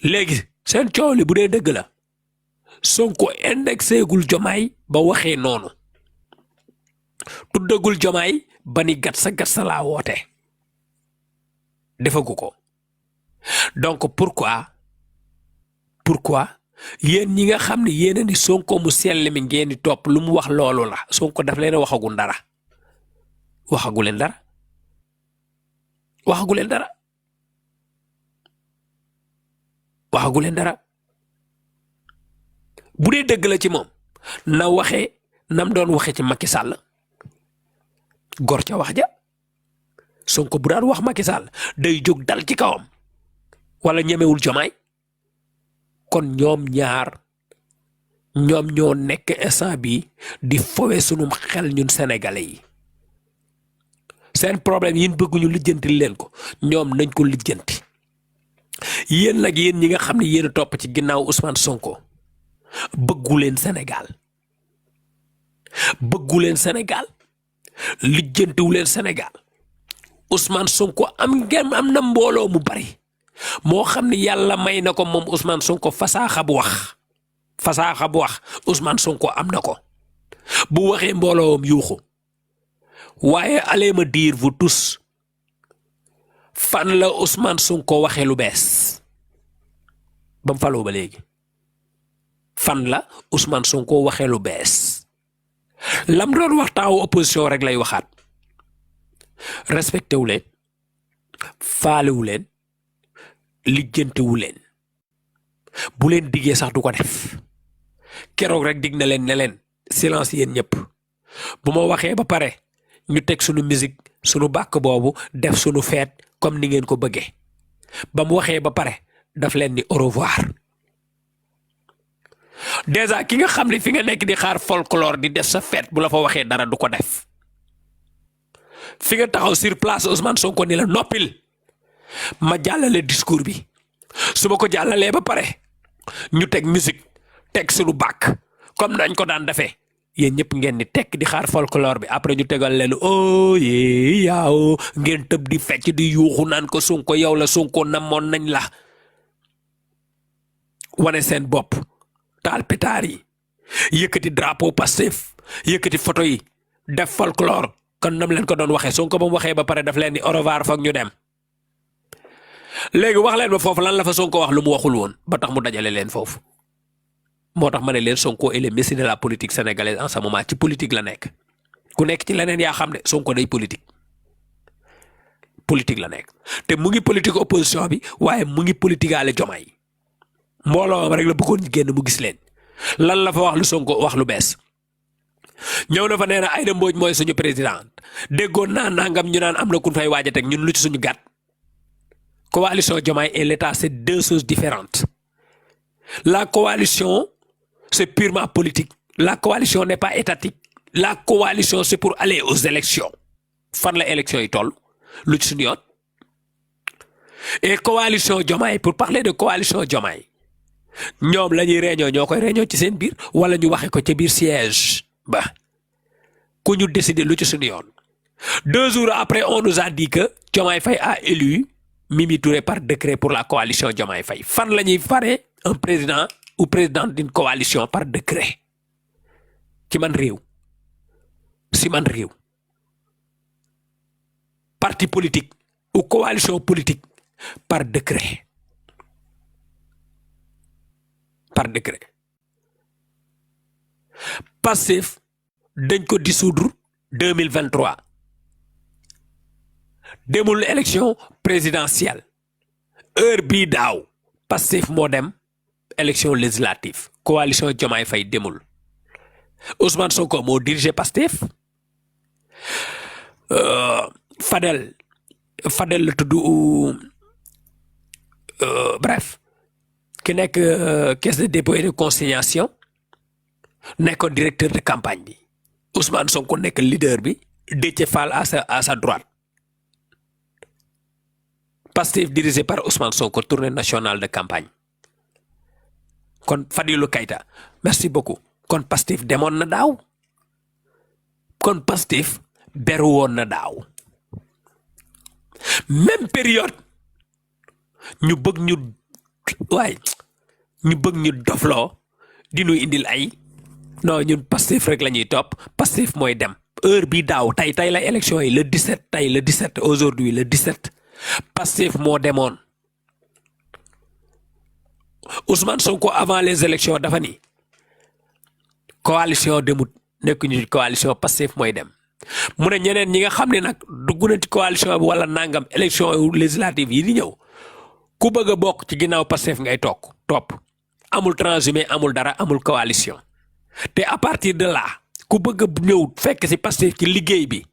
S1: léegi seen coow li bu dee dëgg la Sonko indexé gul Diomaye ba waxee noonu tuddagul Diomaye ba ni gat sa laa woote defagu ko donc pourquoi yéen ñi nga xam ne yéen a ni Sonko mu sell mi ngeen di topp lu mu wax loolu la Sonko daf leen waxagul dara waxagu leen dara bu dee dëgg la ci moom na waxee nam doon waxee ci Macky Sall gor ca wax ja Sonko bu daan wax Macky Sall day jóg dal ci kawam wala ñemewul Diomaye kon ñoom ñaar ñoom ñoo nekk instant bi di fowe sunu xel ñun sénégalais yi seen problème yin bëgguñu lijjanti leen ko ñoom nañ ko lijjanti yéen nag yéen ñi nga xam ne yéen a topp ci ginnaaw Ousmane Sonko bëggu leen Sénégal lijjantiwu leen Sénégal Ousmane Sonko am na mbooloo mu bari moo xam ne yàlla may na ko moom Ousmane Sonko fasaaxa bu wax Ousmane Sonko am na ko bu waxee mbooloom yuuxu waaye allez me dire vous tous fan la Ousmane Sonko waxee lu bees ba mu faloo ba léegi fan la Ousmane Sonko waxee lu bees lam doon waxtaawu opposition rek lay waxaat respecté wu leen faalewu leen lijjantiwu leen bu leen diggee sax du ko def keroog rek dig na leen ne leen silence yéen ñëpp bu ma waxee ba pare ñu teg sunu musique sunu bàkk boobu def sunu feet comme ni ngeen ko bëggee ba mu waxee ba pare daf leen ni au revoir déjà ki nga xam ne fi nga nekk di xaar folklore di def sa feet bu la fa waxee dara du ko def fi nga taxaw sur place Ousmane Sonko ni la noppil ma jàllale discours bi su ma ko jàllalee ba pare ñu teg musique teg sunu bàkk comme nañ ko daan defee yéen ñëpp ngeen ni tekk di xaar folklore bi après ñu tegal leen yee yaaw ngeen tëb di fecc di yuuxu naan ko Sonko yow la Sonko namoon nañ la wane seen bopp taal pétard yi yëkkati drapeau Pastef yëkkati photo yi def folklore kon nam leen ko doon waxee Sonko ba mu waxee ba pare daf leen ni au revoir foog ñu dem léegi wax leen ba foofu lan la fa Sonko wax lu mu waxul woon ba tax mu dajale leen foofu moo tax ma ne leen Sonko est le messie de la politique sénégalaise en ce moment ci politique la nekk ku nekk ci leneen yaa xam ne Sonko day politique la nekk te mu ngi politique opposition bi waaye mu ngi politique ale Diomaye mbooloo rek la bëggoon ñu génn mu gis leen lan la fa wax lu Sonko wax lu bees ñëw na fa nee na Aïda Mbodj mooy suñu président déggoon naa nangam ñu naan am na ku fay waaj a teg ñun lu ci suñu gàtt. Coalition Diomaye et l'État, c'est deux choses différentes. La coalition, c'est purement politique. La coalition n'est pas étatique. La coalition, c'est pour aller aux élections. Fan la élection yi toll lu ci suñu yoon. Et coalition Diomaye, pour parler de coalition Diomaye, ñoom la ñuy réunion ñoo koy réunion ci seen biir wala ñu waxe ko ci biir siège ba ku ñu décider lu ci suñu yoon. 2 jours après, on nous a dit que Diomaye Faye a élu Mimi Touré par décret pour la coalition Diomaye Faye. Fan la ñuy fare un président ou présidente d'une coalition par décret ci man réew si man réew parti politique ou coalition politique par décret Pastef dañ ko dissoudre 2023 demul élection présidentielle heure bii daaw Pastef moo dem élection législative coalition Diomaye Faye demul Ousmane Sonko moo dirigé Pastef Fadel la tudd bref ki nekk caisse de dépôt et de consignation nekkoon directeur de campagne bi Ousmane Sonko nekk leader bi Déthié Fall à sa droite Pastef dirigé par Ousmane Sonko tournée nationale de campagne kon Fadilou Keita merci beaucoup kon Pastef demoon na daaw kon Pastef beru woon na daaw même période ñu bëgg ñu dofloo di ñu indil ay non ñun Pastef rek la ñuy topp Pastef mooy dem heure bi daaw tey la élection yi le 17 tey le 17 aujourd'hui le 17 Pastef moo demoon Ousmane Sonko avant les élections dafa ni coalition demut nekk ñu coalition Pastef mooy dem mu ne ñeneen ñi nga xam ne nag dugg na ci coalition bi wala nangam élection législative yi di ñëw ku bëgg a bokk ci ginnaaw Pastef ngay topp amul transhumé amul dara amul coalition te à partir de là ku bëgg a ñëw fekk ci Pastef ci liggéey bi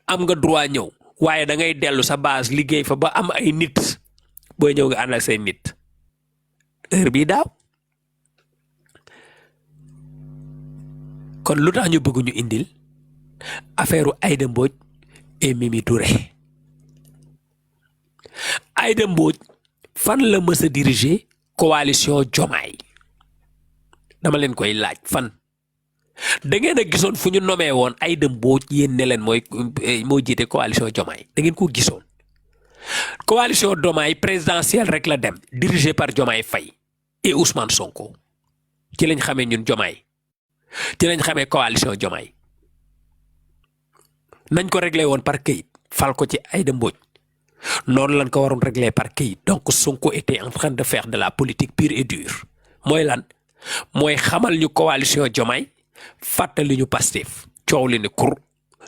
S1: am nga droit ñëw waaye da ngay dellu sa base liggéey fa ba am ay nit booy ñëw nga ànd ak say nit heure bii daaw kon lu tax ñu bëgg ñu indil affaire Aïda Mbodj et Mimi Touré Aïda Mbodj fan la mës a diriger coalition Diomaye dama leen koy laaj fan da ngeen a gisoon fu ñu nommé woon Aïda Mbodj yéen ne leen moo jiite coalition Diomaye da ngeen ko gisoon coalition Diomaye présidentielle rek la dem dirigé par Diomaye Faye et Ousmane Sonko ci lañ xamee ñun Diomaye ci lañ xamee coalition Diomaye nañ ko réglé woon par këyit fal ko ci Aïda Mbodj noonu lañ ko waroon réglé par këyit donc Sonko était en train de faire de la politique pure et dure mooy lan mooy xamal ñu coalition Diomaye fàttali ñu Pastef coow li ne kur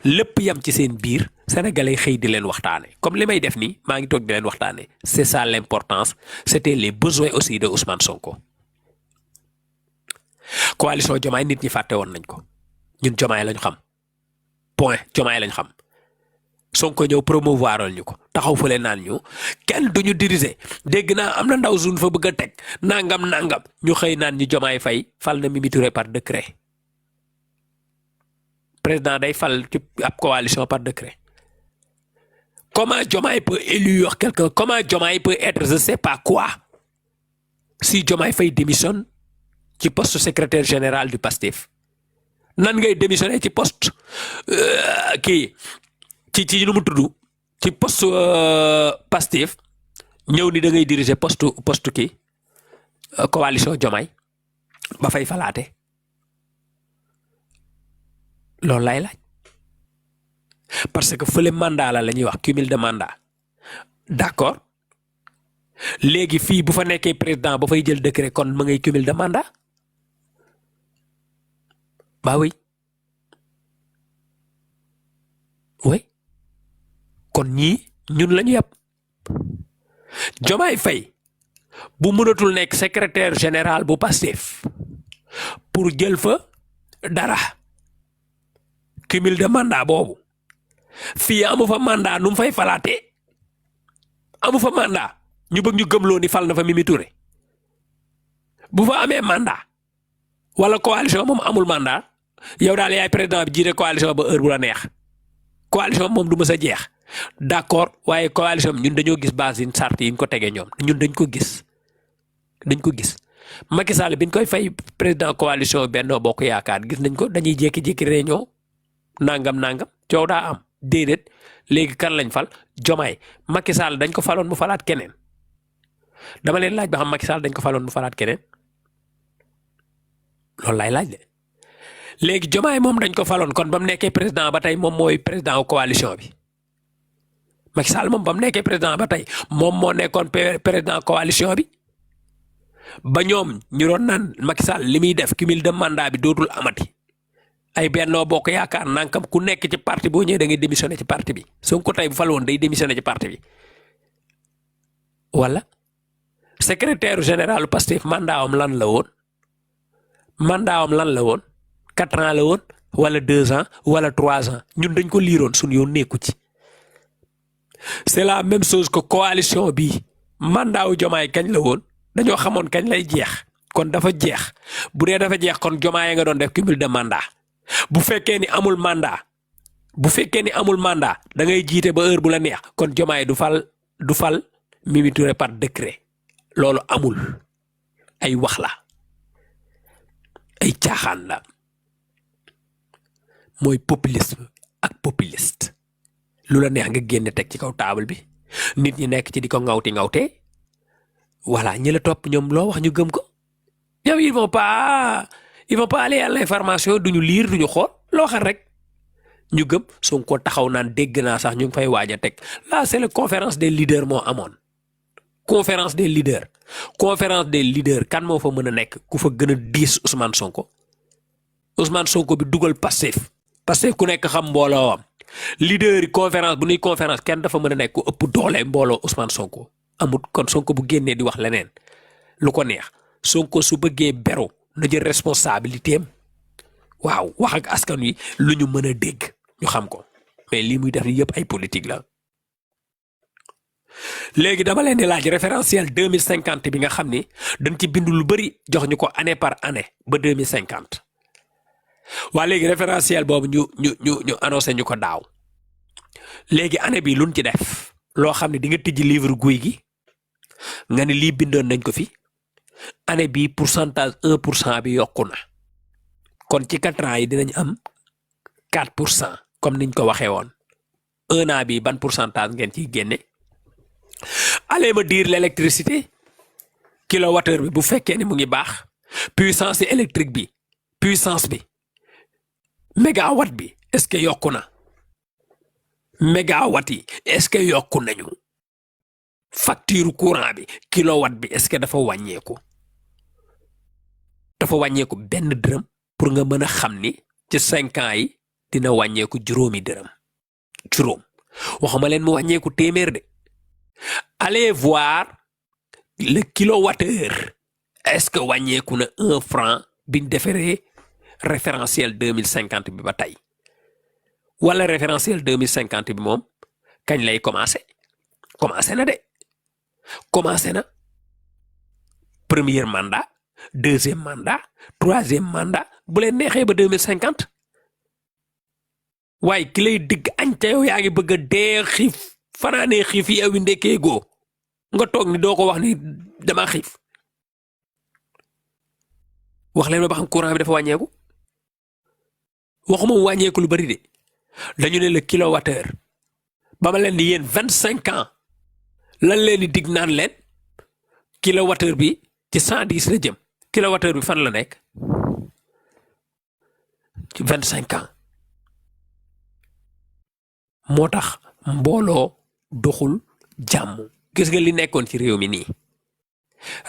S1: lépp yam ci seen biir sénégalais xëy di leen waxtaane comme li may def nii maa ngi toog di leen waxtaane c'est ça l'importance c'était les besoins aussi de Ousmane Sonko coalition Diomaye nit ñi fàtte woon nañ ko ñun Diomaye lañu xam point Diomaye lañ xam Sonko ñëw promouvoiral ñu ko taxaw fële naan ñu kenn duñu diriger dégg naa am na ndaw suñ fa bëgg a teg nangam ñu xëy naan ñu Diomaye Faye fal na Mimi Touré par décret président day fal ci ab coalition par décret comment Diomaye peut élire quelqu'un comment Diomaye peut être je sais pas quoi si Diomaye Faye démissionne ci poste secrétaire général du PASTEF nan ngay démissionner ci poste kii ci nu mu tudd ci poste Pastef ñëw ni da ngay diriger poste kii coalition Diomaye ba fay falaate loolu lay laaj parce que fële mandat la ñuy wax cumul de mandat d'accord léegi fii bu fa nekkee président ba fay jël décret kon ma ngay cumul de mandat bah oui kon ñii ñun la ñu yàpp Diomaye Faye bu mënatul nekk secrétaire général bu Pastef pour jël fa dara cumul de mandat boobu fii amu fa mandat nu mu fay falaatee amu fa mandat ñu bëgg ñu gëmloo ni fal na fa Mimi Touré bu fa amee mandat wala coalition moom amul mandat yow daal yaay président bi jiite coalition ba heure bu la neex coalition moom du mës a jeex d'accord waaye coalition bi ñun dañoo gis base yi sart yi ñu ko tegee ñoom ñun dañ ko gis Macky Sall bi ñu koy fay président coalition Benno Bokk Yaakaar gis nañ ko dañuy jékki-jékki réunion nangam coow daa am déedéet léegi kan lañ fal Jomaay Macky Sall dañ ko faloon mu falaat keneen dama leen laaj ba xam Macky Sall dañ ko faloon mu falaat keneen loolu laay laaj de léegi Jomaay moom dañ ko faloon kon ba mu nekkee président ba tey moom mooy président coalition bi Macky Sall moom ba mu nekkee président ba tey moom moo nekkoon président coalition bi ba ñoom ñu doon naan Macky Sall li muy def cumul de mandat bi dootul amati ay Benno Bokk Yaakaar nankam ku nekk ci parti boo ñëwee da ngay démissionné ci parti bi Sonko tey bu fal woon day démissionné ci parti bi wala secrétaire général Pastef mandat am lan la woon 4 ans la woon wala 2 ans wala 3 ans ñun dañ ko liiroon suñu yoon nekku ci c'est la même chose que coalition bi mandat wu Jomaay kañ la woon dañoo xamoon kañ lay jeex kon dafa jeex bu dee dafa jeex kon Jomaay nga doon def cumul de mandat bu fekkee ni amul mandat da ngay jiite ba heure bu la neex kon Jomaay du fal Mimi Touré par décret loolu amul ay wax la ay caaxaan la mooy populisme ak populiste lu la neex nga génne teg ci kaw table bi nit ñi nekk ci di ko ŋawtee voilà ñi la topp ñoom loo wax ñu gëm ko ñoom ils vont pas aller à l'information duñu lire duñu xool loo xam rek ñu gëm Sonko taxaw naan dégg naa sax ñu ngi fay waaj a teg là c'est la conférence des leaders moo amoon conférence des leaders kan moo fa mën a nekk ku fa gën a diis Ousmane Sonko bi dugal Pastef ku nekk xam mbooloowam leader yi conférence bu nuy conférence kenn dafa mën a nekk ku ëpp doole mbooloo Ousmane Sonko amut kon Sonko bu génnee di wax leneen lu ko neex Sonko su bëggee beru na jël responsabilité am waaw wax ak askan wi lu ñu mën a dégg ñu xam ko mais lii muy def yëpp ay politique la. léegi dama leen di laaj référentiel 2050 bi nga xam ni dañ ci bind lu bari jox ñu ko année par année ba 2050 waa léegi référentiel boobu ñu annoncé ñu ko daaw léegi année bi luñ ci def loo xam ne di nga tijji livre guy gi nga ne lii bindoon nañ ko fi année bi pourcentage 1% bi yokku na kon ci 4 ans yi dinañ am 4% comme niñ ko waxee woon 1 an bi ban pourcentage ngeen ciy génne. allez me dire l'électricité kilowattheure bi bu fekkee ni mu ngi baax puissance électrique bi puissance bi mégawatt bi est-ce que yokku na mégawatt yi est-ce que yokku nañu facture courant bi kilowatt bi est-ce que dafa wàññeeku benn dërëm pour nga mën a xam ni ci 5 ans yi dina wàññeeku juróomi dërëm waxuma leen mu wàññeeku téeméer de. Allez voir le kilowattheure est-ce que wàññeeku na 1 franc biñ defaree référentiel 2050 bi ba tey wala référentiel 2050 bi moom kañ lay commencé na premier mandat 2e mandat 3e mandat bu leen neexee ba 2050 waaye ki lay digg añ ca yow yaa ngi bëgg a dee xiif fanaanee xiif yi awi ndekkee goo nga toog ni doo ko wax ni dama xiif wax leen ma ba xam courant bi dafa wàññeeku waxuma mu wàññeeku lu bari de dañu ne le kilowattheure ba ma leen di yéen 25 ans lan leen di dig naan leen kilowattheure bi ci 110 la jëm kilowattheure bi fan la nekk ci 25 ans moo tax mbooloo doxul jàmm gis nga li nekkoon ci réew mi nii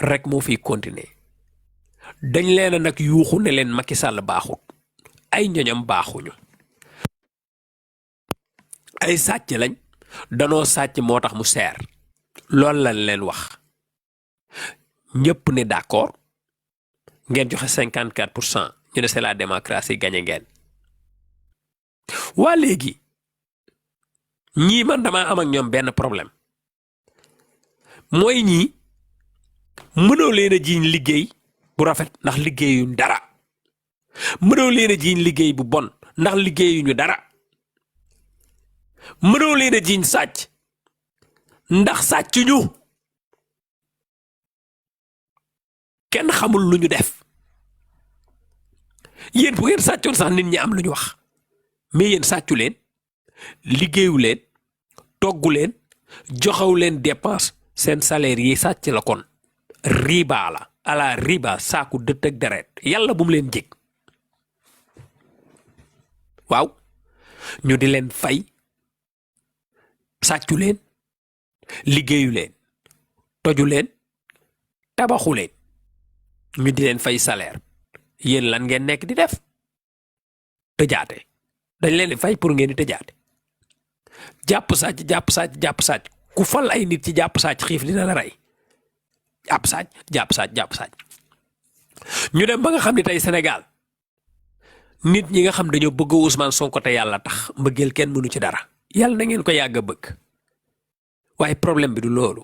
S1: rek moo fiy continuer dañ leen a nag yuuxu ne leen Macky Sall baaxut ay ñoñam baaxuñu ay sàcc lañ danoo sàcc moo tax mu seer loolu lañ leen wax ñëpp ne d'accord ngeen joxe 54% ñu ne c'est la démocratie gagné ngeen waa léegi ñii man damaa am ak ñoom benn problème mooy ñii mënoo leen a jiiñ liggéey bu rafet ndax liggéeyuñ dara mënoo leen a jiiñ liggéey bu bon ndax liggéeyuñu dara mënoo leen a jiiñ sàcc ndax sàccuñu kenn xamul lu ñu def yéen bu ngeen sàccoon sax nit ñi am lu ñu wax mais yéen sàccu leen liggéeyu leen toggu leen joxewu leen dépense seen salaire yi sàcc la kon riba la ala riba saaku dëtt ak deret yàlla bu mu leen jég waaw ñu di leen fay sàccu leen liggéeyu leen toju leen tabaxu leen ñu di leen fay salaire yéen lan ngeen nekk di def tëjaate dañ leen di fay pour ngeen di tëjaate jàpp sàcc ku fal ay nit ci jàpp sàcc xiif dina la rey jàpp sàcc ñu dem ba nga xam ne tey Sénégal nit ñi nga xam dañoo bëgg Ousmane Sonko te yàlla tax mbëggeel kenn mënu ci dara yàlla na ngeen ko yàgg a bëgg waaye problème bi du loolu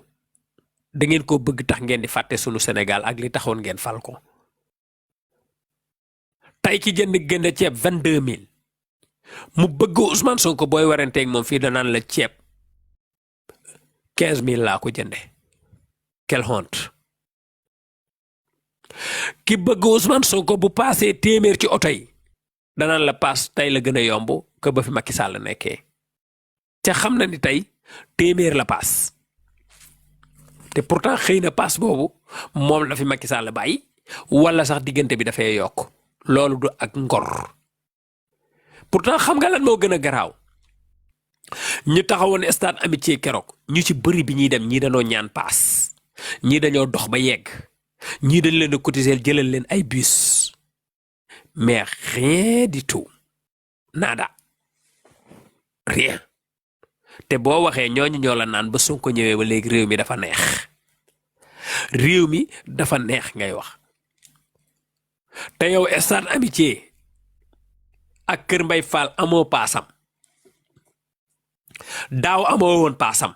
S1: da ngeen koo bëgg tax ngeen di fàtte sunu Sénégal ak li taxoon ngeen fal ko tey ki jënd ceeb 22000 mu bëgg Ousmane Sonko booy waranteeg moom fii danaan la ceeb 15000 laa ko jënde quelle honte ki bëgg Ousmane Sonko bu paasee téeméer ci oto yi danaan la paas tey la gën a yomb que ba fi Macky Sall nekkee ca xam na ni tey téeméer la paas te pourtant xëy na paas boobu moom la fi Macky Sall bàyyi wala sax diggante bi dafay yokk loolu du ak ngor pourtant xam nga lan moo gën a garaaw ñu taxawoon stade amitié keroog ñu ci bëri bi ñuy dem ñii dañoo ñaan paas ñii dañoo dox ba yegg ñii dañ leen a cotiser jëlal leen ay bus mais rien du tout nada rien te boo waxee ñooñu ñoo la naan ba Sonko ñëwee ba léegi réew mi dafa neex réew mi dafa neex ngay wax te yow stade amitié ak Kër Mbay Fall amoo paasam daaw amoo woon paasam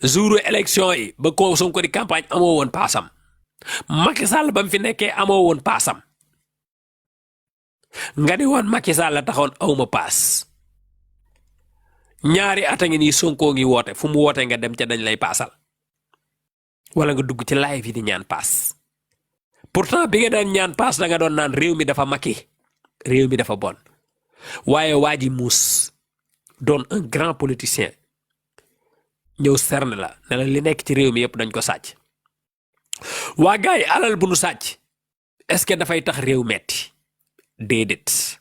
S1: jouru élection yi ba ko Sonko di campagne amoo woon paasam Macky Sall ba mu fi nekkee amoo woon paasam nga di woon Macky Sall la taxoon awma paas ñaari at a ngi nii Sonko ngi woote fu mu woote nga dem ca dañ lay paasal wala nga dugg ci live yi di ñaan paas pourtant bi nga daan ñaan paas da nga doon naan réew mi dafa Macky réew mi dafa bon waaye waa ji muus doon un grand politicien ñëw cerne la ne la li nekk ci réew mi yëpp dañ ko sàcc waa gars yi alal bu nu sàcc est-ce que dafay tax réew metti déedéet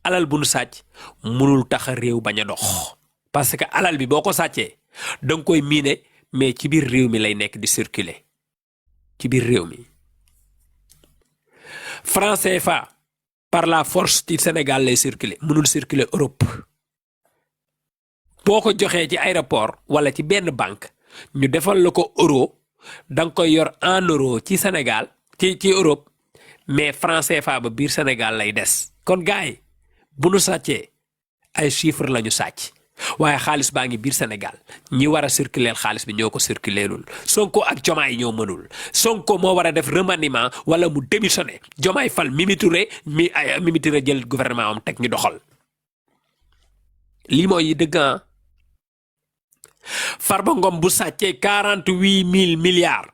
S1: alal bu nu sàcc mënul tax réew bañ a dox parce que alal bi boo ko sàccee danga koy miine mais ci biir réew mi lay nekk di circuler ci biir réew mi franc CFA par la force ci Sénégal lay circuler mënul circuler Europe boo ko joxee ci aéroport wala ci benn banque ñu defal la ko euro danga koy yor en euro ci Sénégal ci Europe mais franc CFA ba biir Sénégal lay des kon gars yi bu nu sàccee ay chiffres la ñu sàcc waaye xaalis baa ngi biir Sénégal ñi war a circuler xaalis bi ñoo ko circulerul Sonko ak Jomaay ñoo mënul Sonko moo war a def remaniement wala mu démissionner Jomaay fal Mimi Touré Mimi Touré jël gouvernement am teg ñu doxal lii mooy dëgg Farba Ngom bu sàccee 48000 milliards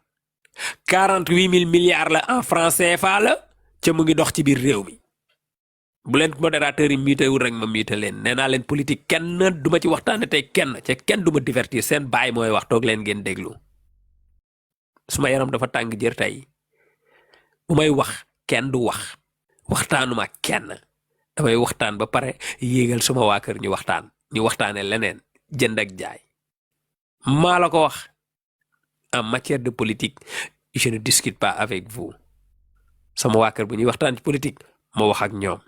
S1: 48000 milliards la en franc CFA la ca mu ngi dox ci biir réew mi bu leen modérateur yi miite wul rek ma miite leen nee naa leen politique kenn duma ci waxtaane tey kenn ca kenn duma divertir seen baay mooy wax toog leen ngeen déglu suma yaram dafa tàng jër tey bu may wax kenn du wax waxtaanuma kenn damay waxtaan ba pare yéegal suma waa kër ñu waxtaane leneen jënd ak jaay maa la ko wax en matière de politique je ne discute pas avec vous sama waa kër bu ñuy waxtaan ci politique ma wax ak ñoom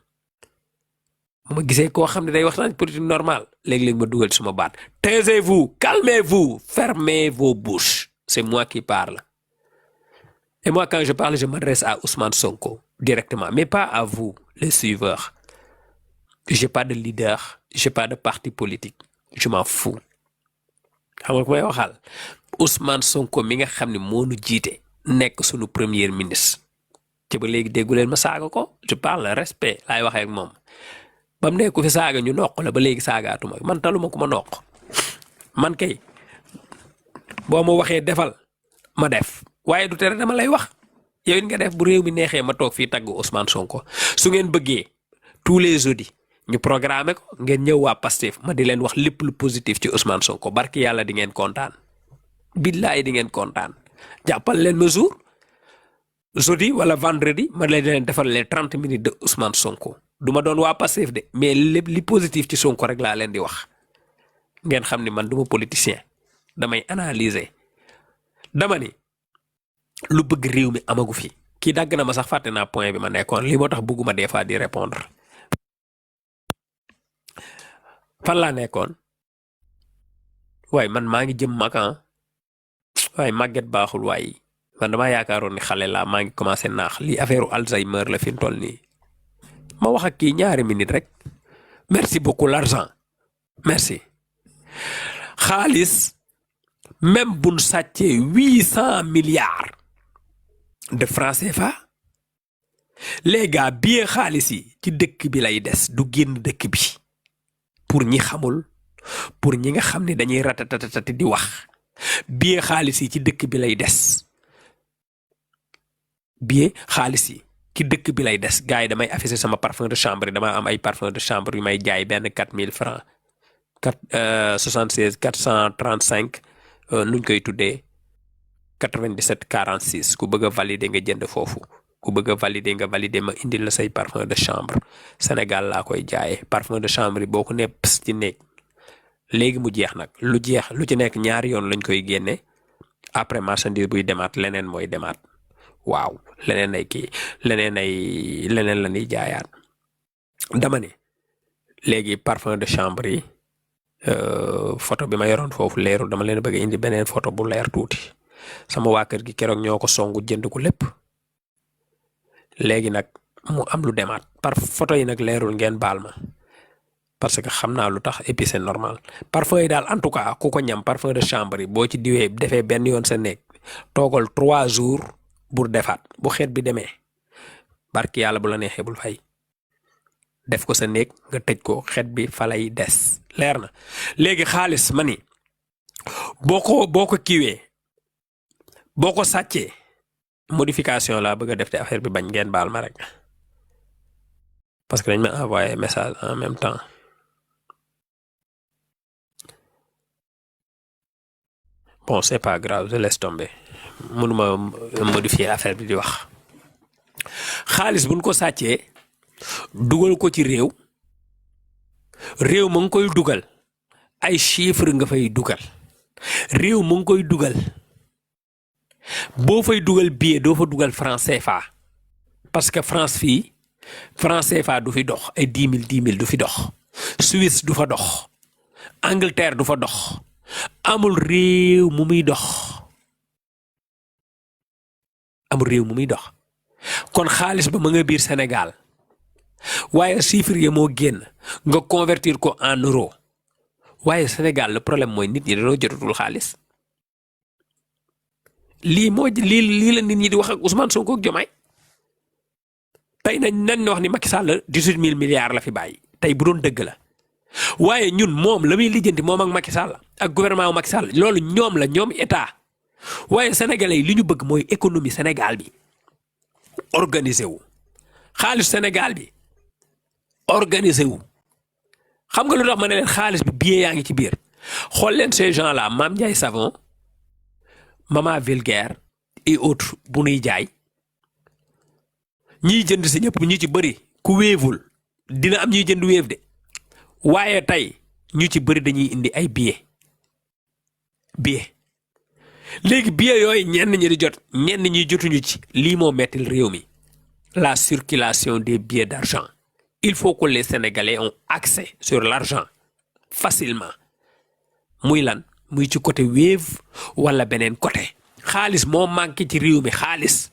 S1: bu ma gisee koo xam ne day waxtaan ci politique normal léeg-léeg ma dugal suma baat taisez-vous calmez-vous fermez vos bouches c'est moi qui parle et moi quand je parle je m'adresse à Ousmane Sonko directement mais pas à vous les suiveurs j'ai pas de leader j'ai pas de parti politique je m'en fous xam nga ku may waxal Ousmane Sonko mi nga xam ne moo nu jiite nekk sunu premier ministre te ba léegi déggu leen ma saaga ko je parle respect laay waxee ak moom ba mu nekk fi saaga ñu noq la ba léegi saagaatuma man taluma ku ma noq man kay boo ma waxee defal ma def waaye du tere dama lay wax yow it nga def bu réew mi neexee ma toog fii tagg Ousmane Sonko su ngeen bëggee tous les jeudis ñu programmé ko ngeen ñëw waa Pastef ma di leen wax lépp lu positif ci Ousmane Sonko barki yàlla di ngeen kontaan billaay di ngeen kontaan jàppal leen ma jour jeudi wala vendredi ma leen defal les 30 minutes de Ousmane Sonko du ma doon waa Pastef de mais lépp li positif ci Sonko rek laa leen di wax ngeen xam ni man du ma politicien damay analyser dama ni lu bëgg réew mi amagu fi kii dagg na ma sax fàtte naa point bi ma nekkoon lii moo tax bëgguma des fois di répondre fan laa nekkoon waaye man maa ngi jëm makan waaye màgget baaxul waaye man damaa yaakaaroon ni xale laa maa ngi commencé naax lii affaire Alzheimer la fi mu toll nii ma wax ak kii ñaari minute rek merci beaucoup l'argent merci xaalis même buñ sàccee 800 milliards de francs CFA les gars bien xaalis yi ci dëkk bi lay des du génn dëkk bi pour ñi xamul pour ñi nga xam ne dañuy ratatatati di wax bien xaalis yi ci dëkk bi lay des bien xaalis yi ci dëkk bi lay des gars yi damay afficher sama parfum de chambre yi dama am ay parfum de chambre yu may jaay benn 4000 francs 76 435 nuñ koy tuddee 97 46 ku bëgg a valider nga jënd foofu ku bëgg a valider nga valider ma indil la say parfum de chambre Sénégal laa koy jaayee parfum de chambre yi boo ko nee pës ci néeg léegi mu jeex nag lu ci nekk ñaari yoon lañ koy génne après marchandise buy demaat leneen mooy demaat waaw leneen la ñuy jaayaat dama ne léegi parfum de chambre yi photo bi ma yoroon foofu leerul dama leen bëgg indi beneen photo bu leer tuuti sama waa kër gi keroog ñoo ko songu jënd ko lépp léegi nag mu am lu demaat par photo yi nag leerul ngeen baal ma parce que xam naa lu tax et puis c'est normal parfum yi daal en tout cas ku ko ñam parfum de chambre yi boo ci diwee defee benn yoon sa néeg toogal 3 jours pour defaat bu xeet bi demee barki yàlla bu la neexee bul fay def ko sa néeg nga tëj ko xeet bi fa lay des leer na léegi xaalis ma ni boo ko kiiwee boo ko sàccee modification laa bëgg a def te affaire bi bañ ngeen baal ma rek parce que dañ ma envoyé message en même temps bon c'est pas grave je laisse tomber mënuma modifier affaire bi di wax xaalis buñ ko sàccee dugal ko ci réew ma ngi koy dugal ay chiffres nga fay dugal réew ma ngi koy dugal boo fay dugal billet doo fa dugal franc CFA parce que France fii franc CFA du fi dox ay 10 000 du fi dox Suisse du fa dox Angleterre du fa dox amul réew mu muy dox kon xaalis ba ma nga biir Sénégal waaye chiffre yi moo génn nga convertir ko en euro waaye Sénégal le problème mooy nit ñi dañoo jotatul xaalis lii la nit ñi di wax ak Ousmane Sonko ak Diomaye tey nañ wax ni Macky Sall 18 000 milliards la fi bàyyi tey bu doon dëgg la waaye ñun moom la muy lijjanti moom ak Macky Sall ak gouvernement wu Macky Sall loolu ñoom état waaye sénégalais yi li ñu bëgg mooy économie Sénégal bi organisé wu xaalis Sénégal bi organisé wu xam nga lu tax ma ne leen xaalis bi billet yaa ngi ci biir xool leen ces gens là Mame Ndiaye Savon Mama Vulgaire et autres bu nuy jaay ñiy jënd si ñëpp ñu ci bëri ku wéevul dina am ñuy jënd wéev de waaye tey ñu ci bëri dañuy indi ay billet léegi billet yooyu ñenn ñi di jot ñenn ñi jotuñu ci lii moo mettil réew mi la circulation des billets d'argent il faut que les Sénégalais ont accès sur l'argent facilement muy lan muy ci côté Wave wala beneen côté xaalis moo manqué ci réew mi xaalis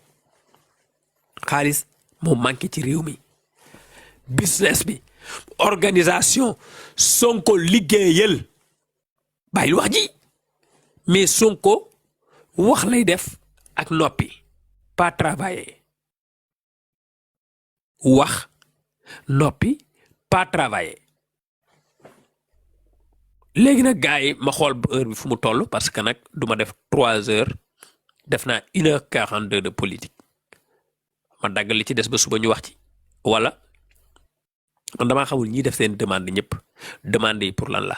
S1: moo manqué ci réew mi business bi organisation Sonko liggéeyal bàyyil wax ji mais Sonko wax lay def ak noppi pas travailler wax noppi pas travailler léegi nag gars yi ma xool heure bi fu mu toll parce que nag du ma def 3 heures def naa 1h42 de politique ma daggal li ci des ba suba ñu wax ci wala man damaa xamul ñiy def seen demande ñëpp demande yi pour lan la